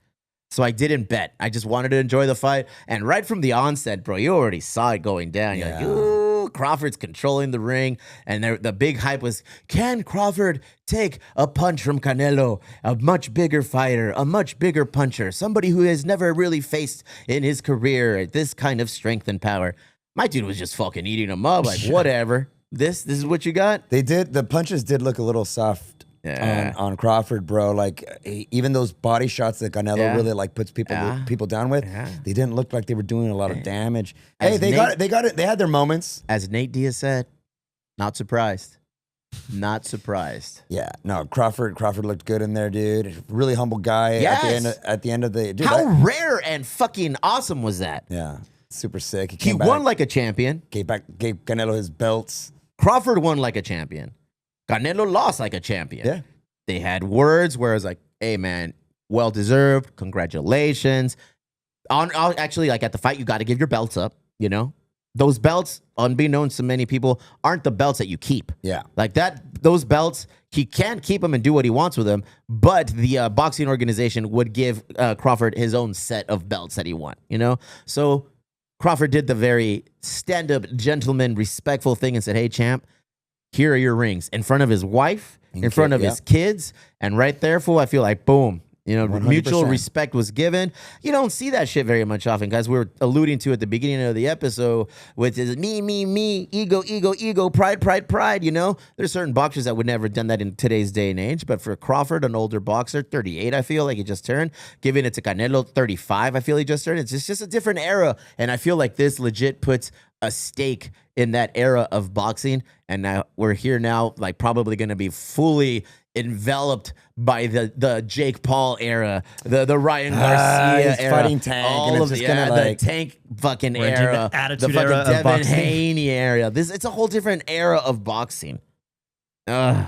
So I didn't bet. I just wanted to enjoy the fight. And right from the onset, bro, you already saw it going down. You're like, ooh, Crawford's controlling the ring. And the big hype was, can Crawford take a punch from Canelo? A much bigger fighter, a much bigger puncher, somebody who has never really faced in his career this kind of strength and power. My dude was just fucking eating him up. Like, whatever. This is what you got? The punches did look a little soft on Crawford, bro. Like even those body shots that Canelo really like puts people down with, they didn't look like they were doing a lot of damage. Hey, they got it. They had their moments. As Nate Diaz said, not surprised. Not surprised. Yeah, no, Crawford looked good in there, dude. Really humble guy. Yes. At the end of the dude. How rare and fucking awesome was that? Yeah, super sick. He came won back, like a champion. gave Canelo his belts. Crawford won like a champion. Canelo lost like a champion. Yeah. They had words where it was like, hey, man, well deserved. Congratulations. Actually, like at the fight, you got to give your belts up, you know? Those belts, unbeknownst to many people, aren't the belts that you keep. Yeah. Like those belts, he can keep them and do what he wants with them, but the boxing organization would give Crawford his own set of belts that he won, you know? So Crawford did the very stand-up, gentleman, respectful thing and said, hey, champ, here are your rings. In front of his wife, in front of his kids, and right there, fool, I feel like, boom. You know, 100%. mutual respect was given. You don't see that shit very much often, guys. We were alluding to at the beginning of the episode with is me, ego, pride, you know? There's certain boxers that would never have done that in today's day and age, but for Crawford, an older boxer, 38, I feel like he just turned, giving it to Canelo, 35, I feel he just turned. It's just a different era, and I feel like this legit puts a stake in that era of boxing, and now we're here now, like probably going to be fully enveloped by the Jake Paul era, the Ryan Garcia era, fighting Tank, all and of it's the, just gonna, like, the Tank fucking We're entering era, the Attitude the fucking era of Devin boxing. Haney era. It's a whole different era of boxing. I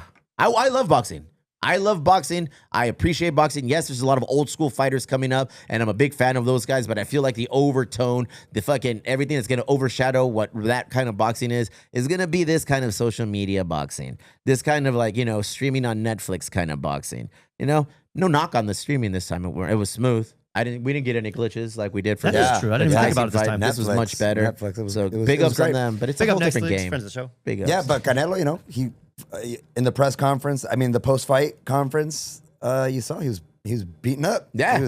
love boxing. I love boxing. I appreciate boxing. Yes, there's a lot of old school fighters coming up, and I'm a big fan of those guys, but I feel like the overtone, the fucking everything that's going to overshadow what that kind of boxing is going to be this kind of social media boxing. This kind of like, you know, streaming on Netflix kind of boxing. You know, no knock on the streaming this time. It was smooth. We didn't get any glitches like we did for That is true. I didn't even think about it this time. This was Netflix, much better. Netflix, it was- so it was- big it was ups on great. them, but it's Big a up whole different Netflix, game. friends of the show. Big ups. Yeah, but Canelo, you know, he in the press conference, I mean the post-fight conference, you saw he was beaten up. Yeah.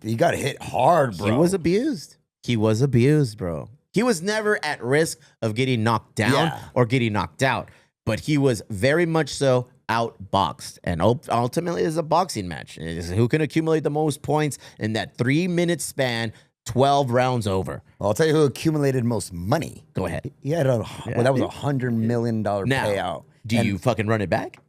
He got hit hard, bro. He was abused. He was abused, bro. He was never at risk of getting knocked down or getting knocked out, but he was very much so outboxed. And ultimately, it's a boxing match. It's who can accumulate the most points in that 3-minute span, 12 rounds over. I'll tell you who accumulated most money. Go ahead. He had that was $100 million Now, payout. do you fucking run it back?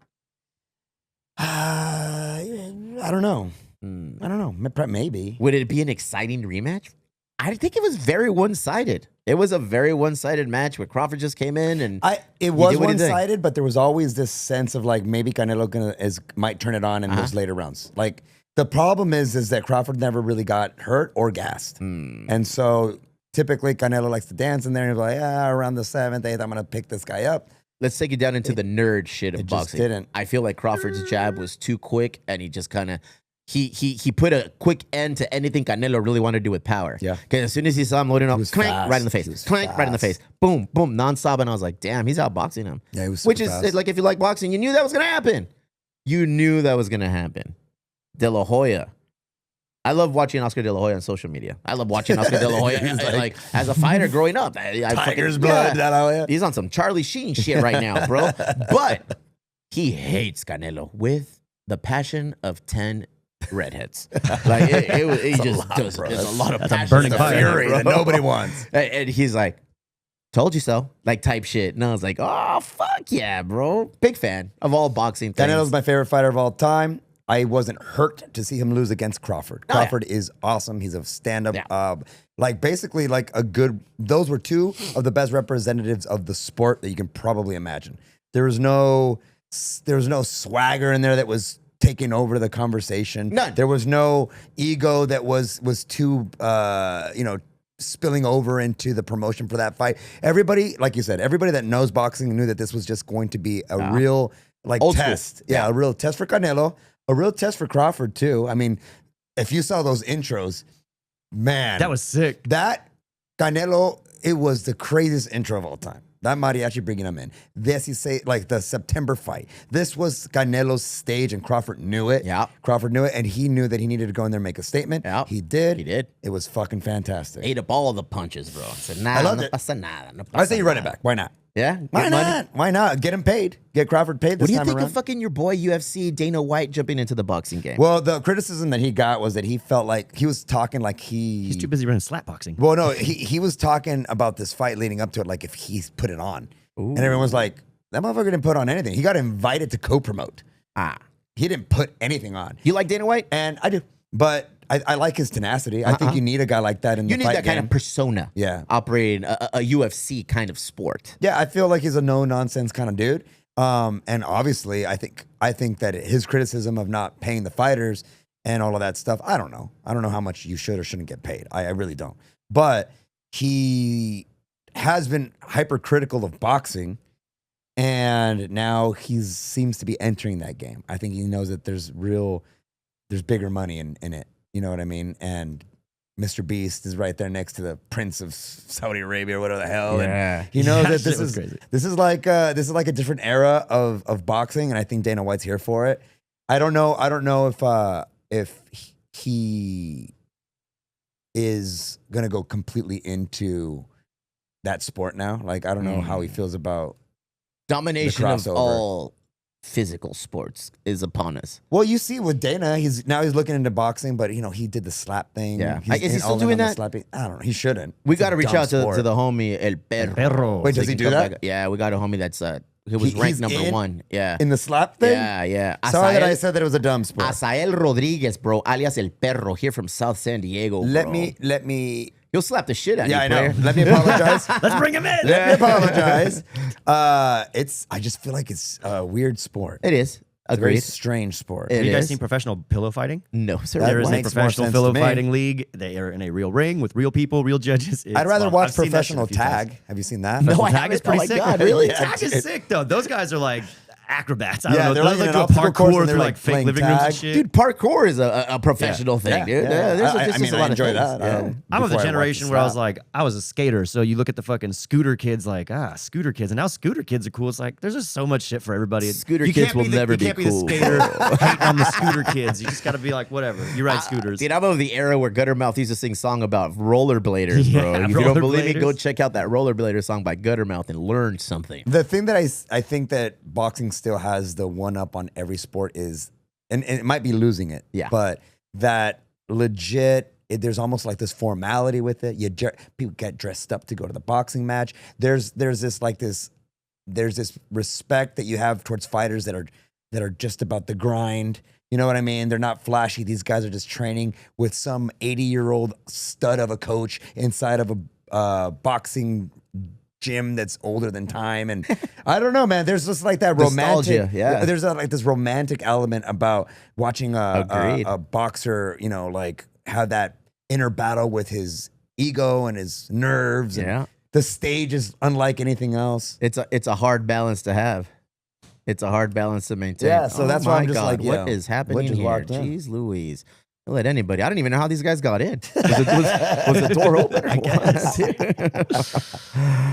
I don't know. I don't know. Maybe. Would it be an exciting rematch? I think it was very one-sided. It was a very one-sided match where Crawford just came in and It was did what he did. one-sided, but there was always this sense of like maybe Canelo might turn it on in those later rounds. Like the problem is that Crawford never really got hurt or gassed, and so typically Canelo likes to dance in there and he's like, around the 7th, 8th, I'm gonna pick this guy up. Let's take it down into the nerd shit of it just boxing. didn't. I feel like Crawford's jab was too quick, and he just kind of he put a quick end to anything Canelo really wanted to do with power. Yeah. Because as soon as he saw him loading up, was clank fast. right in the He face, was clank right in the face, fast. boom, boom, nonstop, and I was like, damn, he's outboxing him. Yeah, he was Which super is fast. like if you like boxing, you knew that was gonna happen. You knew that was gonna happen. De La Hoya. I love watching Oscar De La Hoya on social media. I love watching Oscar De La Hoya He's like as a fighter growing up. Tiger's blood. Yeah. De La Hoya. He's on some Charlie Sheen shit right now, bro. But he hates Canelo with the passion of 10 redheads. Like he just does. There's a lot of That's a passion. burning and fire, fury that nobody wants. And he's like, told you so, like type shit. And I was like, oh, fuck yeah, bro. Big fan of all boxing things. Canelo's my favorite fighter of all time. I wasn't hurt to see him lose against Crawford. Crawford is awesome. He's a stand-up, like basically like a good, those were two of the best representatives of the sport that you can probably imagine. There was no swagger in there that was taking over the conversation. None. There was no ego that was too, spilling over into the promotion for that fight. Everybody, like you said, everybody that knows boxing knew that this was just going to be a real like Old test. school. Yeah, a real test for Canelo, a real test for Crawford too. I mean, if you saw those intros, man, That was sick. that Canelo, it was the craziest intro of all time. That mariachi bringing him in. This, you say, like the September fight. This was Canelo's stage, and Crawford knew it. Yeah. Crawford knew it, and he knew that he needed to go in there and make a statement. Yeah. He did. He did. It was fucking fantastic. Ate up all the punches, bro. I said, nah, I loved no it. pasa nada. No I pasa say you run it nada. back. Why not? Yeah? Why Get money? not? Why not? Get him paid. Get Crawford paid this What do you time think around. of fucking your boy UFC Dana White jumping into the boxing game? Well, the criticism that he got was that he felt like he was talking like He's too busy running slap boxing. Well, no, he was talking about this fight leading up to it, like if he's put it on. And everyone was like, that motherfucker didn't put on anything. He got invited to co-promote. He didn't put anything on. You like Dana White? And I do. But I like his tenacity. I think you need a guy like that in You the need fight that kind game. of persona. Yeah. Operating a UFC kind of sport. Yeah, I feel like he's a no-nonsense kind of dude. And obviously, I think that his criticism of not paying the fighters and all of that stuff, I don't know. I don't know how much you should or shouldn't get paid. I really don't. But he has been hypercritical of boxing, and now he seems to be entering that game. I think he knows that there's bigger money in it. You know what I mean? And Mr. Beast is right there next to the Prince of Saudi Arabia or whatever the hell. Yeah. And he knows Yeah, that shit was crazy. this is like a different era of boxing, and I think Dana White's here for it. I don't know if he is gonna go completely into that sport now. Like, I don't know how he feels about. Domination of crossover. all physical sports is upon us. Well, you see with Dana, he's looking into boxing, but he did the slap thing. Yeah. He's Is he still all in doing on the that? slapping. I don't know. He shouldn't. We It's a got to reach dumb out to sport. the homie El Perro. Perro. Wait, does So he can do come that? back. Yeah, we got a homie that's he was He's ranked number in- 1. Yeah. in the slap thing? Yeah. Sorry that I Asael- said that it was a dumb sport. Asael Rodriguez, bro, alias El Perro, here from South San Diego. Let bro. me. He'll slap the shit out of Yeah, you, I know. player. Let me apologize. Let's bring him in. Let me apologize. I just feel like it's a weird sport. It is. It's a very Agreed. strange sport. It Have you guys is. seen professional pillow fighting? No, sir. That There is a makes more professional sense pillow to me. fighting league. They are in a real ring with real people, real judges. I'd rather I've watch seen that shit a professional few times. tag. Have you seen that? No, Professional I tag haven't. is pretty Oh my sick. God, really? Tag is sick though. Those guys are like acrobats. I Yeah, don't they're know. like They in do an obstacle course parkour and they're, through like, like fake playing living rooms tag. and shit. Dude, parkour is a professional thing, dude. Yeah. There's I just mean, a I lot enjoy of things. that. Yeah. I'm of the Before I watch generation the where I was slap. like, I was a skater. So you look at the fucking scooter kids, like, scooter kids. And now scooter kids are cool. It's like, there's just so much shit for everybody. Scooter You kids can't will never you be can't cool. be the skater hating on the scooter kids. You just got to be like, whatever. You ride scooters. Dude, I'm of the era where Guttermouth used to sing song about rollerbladers, bro. Yeah, If you don't believe me, go rollerbladers. check out that rollerblader song by Guttermouth and learn something. The thing that I think that boxing still has the one up on every sport is, and it might be losing it, Yeah. but that legit, there's almost like this formality with it. People get dressed up to go to the boxing match. There's this respect that you have towards fighters that are just about the grind. You know what I mean? They're not flashy. These guys are just training with some 80-year-old stud of a coach inside of a boxing gym that's older than time. And I don't know, man. There's just like that Nostalgia, romantic. yeah. There's like this romantic element about watching Agreed. a boxer, like have that inner battle with his ego and his nerves. And Yeah. the stage is unlike anything else. It's a hard balance to have. It's a hard balance to maintain. Yeah, so that's why my I'm just God, like, what yo, is happening what just here? walked in? Jeez Louise. Don't let anybody. I don't even know how these guys got in. Was the door open? Or what?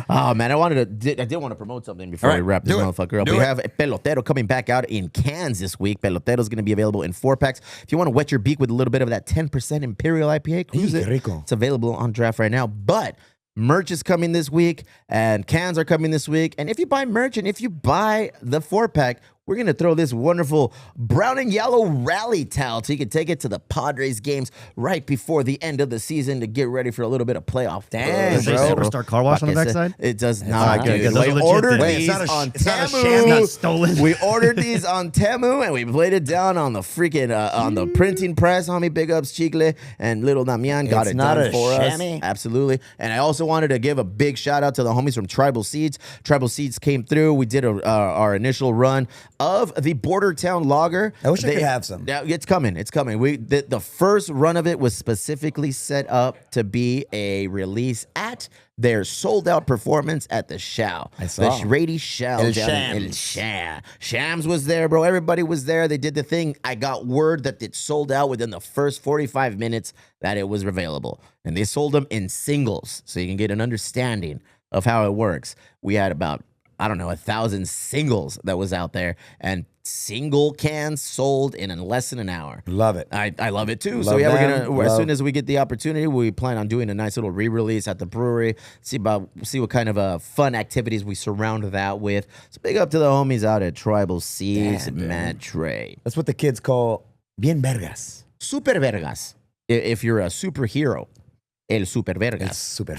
Oh man, I did want to promote something before All right, we wrap this do it. motherfucker up. Do We it. have Pelotero coming back out in cans this week. Pelotero is going to be available in 4-packs. If you want to wet your beak with a little bit of that 10% Imperial IPA, cruise Qué it. rico. It's available on draft right now. But merch is coming this week, and cans are coming this week. And if you buy merch and if you buy the 4-pack, we're going to throw this wonderful brown and yellow rally towel so you can take it to the Padres games right before the end of the season to get ready for a little bit of playoff. Dang, Does it say bro. Superstar Car Wash on the Like I said, backside? It does not, good, dude. because those We are legit ordered things. Wait, these it's not a on it's not a Temu. sham. It's not stolen. We ordered these on Temu and we played it down on the freaking on the printing press. Homie, big ups Chicle and little Damian got It's it not done a for shammy. us. Absolutely. And I also wanted to give a big shout out to the homies from Tribal Seeds. Tribal Seeds came through. We did our initial run of the Border Town Lager. I wish I could have some. Yeah, it's coming. It's coming. The first run of it was specifically set up to be a release at their sold out performance at the Shao. I saw. The Rady Shao. El down in Shams. Shams was there, bro. Everybody was there. They did the thing. I got word that it sold out within the first 45 minutes that it was available. And they sold them in singles. So you can get an understanding of how it works. We had about, I don't know, 1,000 singles that was out there. And single cans sold in less than an hour. Love it. I love it too. So Love yeah, we're them. gonna as Love- soon as we get the opportunity, we plan on doing a nice little re-release at the brewery. See what kind of fun activities we surround that with. So big up to the homies out at Tribal Seeds, Damn, dude. Matt Trey, That's what the kids call bien vergas. Super Vergas. If you're a superhero, El Super It's Vergas. super.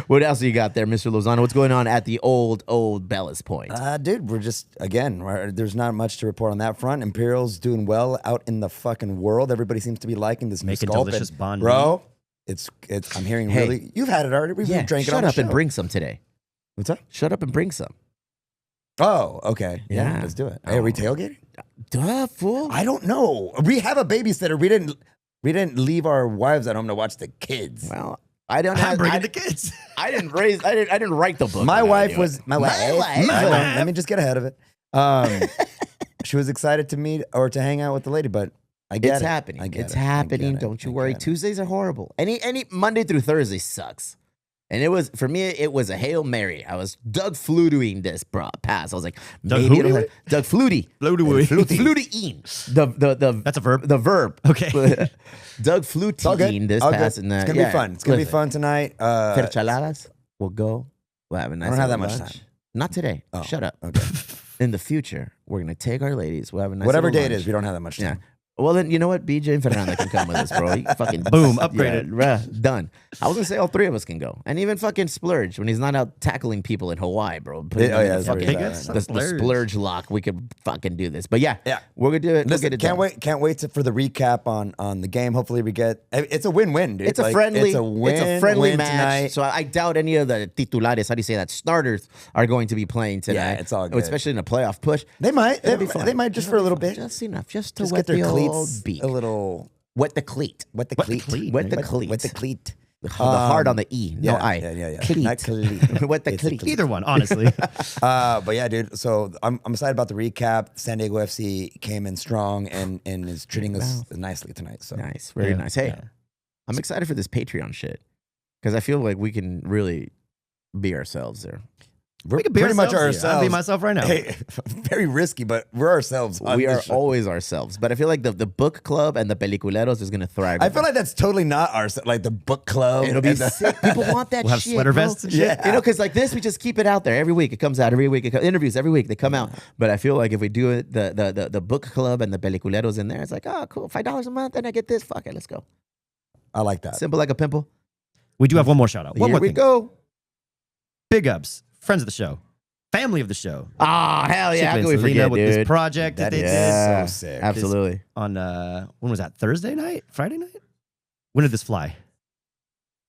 What else you got there, Mr. Lozano? What's going on at the old Bellas Point? Dude, we're just, again, there's not much to report on that front. Imperial's doing well out in the fucking world. Everybody seems to be liking this new Making sculpt. delicious And, banh mi. bro, it's. I'm hearing Hey. really. You've had it already. We've Yeah, drank it shut on the up and show. bring some today. What's up? Shut up and bring some. Oh, okay. Yeah, Yeah. let's do it. Hey, are we tailgating? Duh, fool. I don't know. We have a babysitter. We didn't leave our wives at home to watch the kids. Well, I don't I'm have. bringing the kids. I didn't write the book. My when I wife do it. was my wife. Let me just get ahead of it. She was excited to meet or to hang out with the lady, but I get It's it. happening. I get It's it. I happening. get it. Don't you I worry. get it. Tuesdays are horrible. Any Monday through Thursday sucks. And it was for me. It was a Hail Mary. I was Doug Flutieing this pass. I was like, Doug maybe who? it'll Doug Flutie. Flutieing. The That's a verb? The verb. Okay. Doug It's all good. Flutieing this All good. pass. And It's gonna be fun. It's gonna be fun tonight. Ferchaladas. We'll go. We'll have a nice. don't have that little much lunch. time. Not today. Oh, Shut up. Okay. In the future, we're gonna take our ladies. We'll have a nice Whatever little day it lunch. is, we don't have that much Yeah. time. Well, then you know what? BJ and Fernanda can come with us, bro. You fucking Boom, upgraded. Yeah, done. I was gonna say all three of us can go, and even fucking Splurge when he's not out tackling people in Hawaii, bro. Put him Oh, in yeah, the that's fucking pretty bad. the Splurge. Splurge lock. We could fucking do this. But yeah, Yeah. we're gonna do it. We'll Listen, get it done. can't wait for the recap on the game. Hopefully we get. It's a win-win, dude. It's a Like, friendly, It's a friendly win match. tonight. So I doubt any of the titulares, how do you say that, starters are going to be playing tonight. Yeah, it's all good. Especially in a playoff push. They might. It'll be fun. They might just for a little bit. Just enough, just to Just wet get their the cleats old beak. a little. Wet the cleat. Wet the Wet the cleat. cleat. Wet the cleat. Wet the cleat. The hard on the E. No Yeah, I. yeah. Cleat. Not cleat. Wet the It's a cleat. Either one, honestly. But yeah, dude. So I'm excited about the recap. San Diego FC came in strong and is treating us nicely tonight. So Nice. Very Yeah, nice. Hey, yeah. I'm excited for this Patreon shit because I feel like we can really be ourselves there. we're We could be pretty much ourselves here. ourselves. I'll be myself right now. Hey, very risky, but we're ourselves. on We this are show. always ourselves. But I feel like the book club and the peliculeros is going to thrive. I feel like that's totally not our like the book club. it'll be and the- sick. People want that We'll have shit. sweater bro. vests and shit. Yeah. You know, because like this, we just keep it out there every week. It comes out every week. Interviews every week. They come out. But I feel like if we do it, the book club and the peliculeros in there, it's like, oh, cool. $5 a month and I get this. Fuck it. Let's go. I like that. Simple like a pimple. We do have one more shout out. One Here more we thing. go. Big ups, friends of the show, family of the show. Oh, hell yeah. How Chick can we and Selena forget, with dude? this project that That they is did Yeah. so sick. Absolutely. on when was that? Thursday night? Friday night? When did this fly?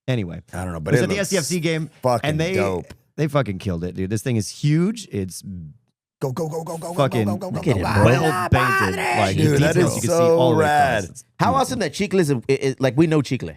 Anyway, I don't know, it but was it at the looks SCFC game, fucking and dope. they fucking killed it, dude. This thing is huge. It's Go, go, go, go, go, fucking go, go, go, look go, at go, it, go, bro. go. well painted. Like the Dude, that details is you can see so all the way rad. across. It's How beautiful. awesome that Chicle is like, we know Chicle.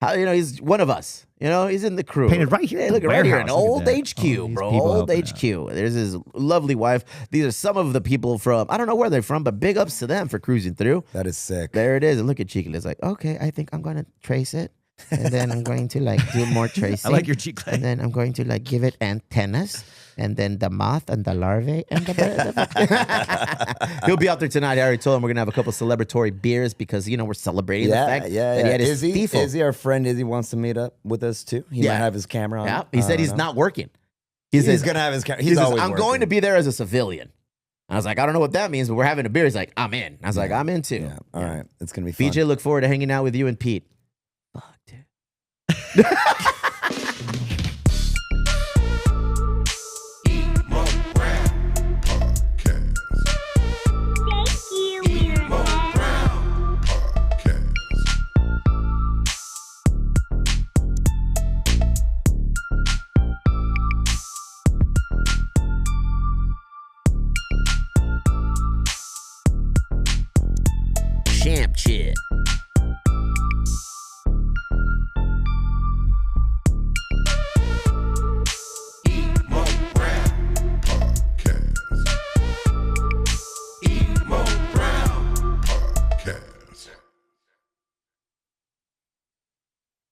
How, you know, he's one of us. You know, he's in the crew. Painted right here Hey, at look the right here, an warehouse. Look old at that. HQ, Oh, these bro. people Old helping HQ. There's his lovely wife. These are some of the people from, I don't know where they're from, but big ups to them for cruising through. That is sick. There it is. And look at Chicle. It's like, okay, I think I'm going to trace it. And then I'm going to like do more tracing. I like your cheek. And then I'm going to like give it antennas, and then the moth and the larvae and the He'll be out there tonight. I already told him we're gonna have a couple celebratory beers because you know we're celebrating the fact that he had his Izzy, our friend Izzy wants to meet up with us too. He Yeah. might have his camera on. Yeah, he said he's not working. He says, gonna have his. he He's says, always. I'm going to be there as a civilian. I was like, I don't know what that means, but we're having a beer. He's like, I'm in. I was like, I'm in too. Yeah. All right. It's gonna be fun. BJ, look forward to hanging out with you and Pete. Fuck, dude. Emo Brown Podcast. Emo Brown Podcast. Champ shit.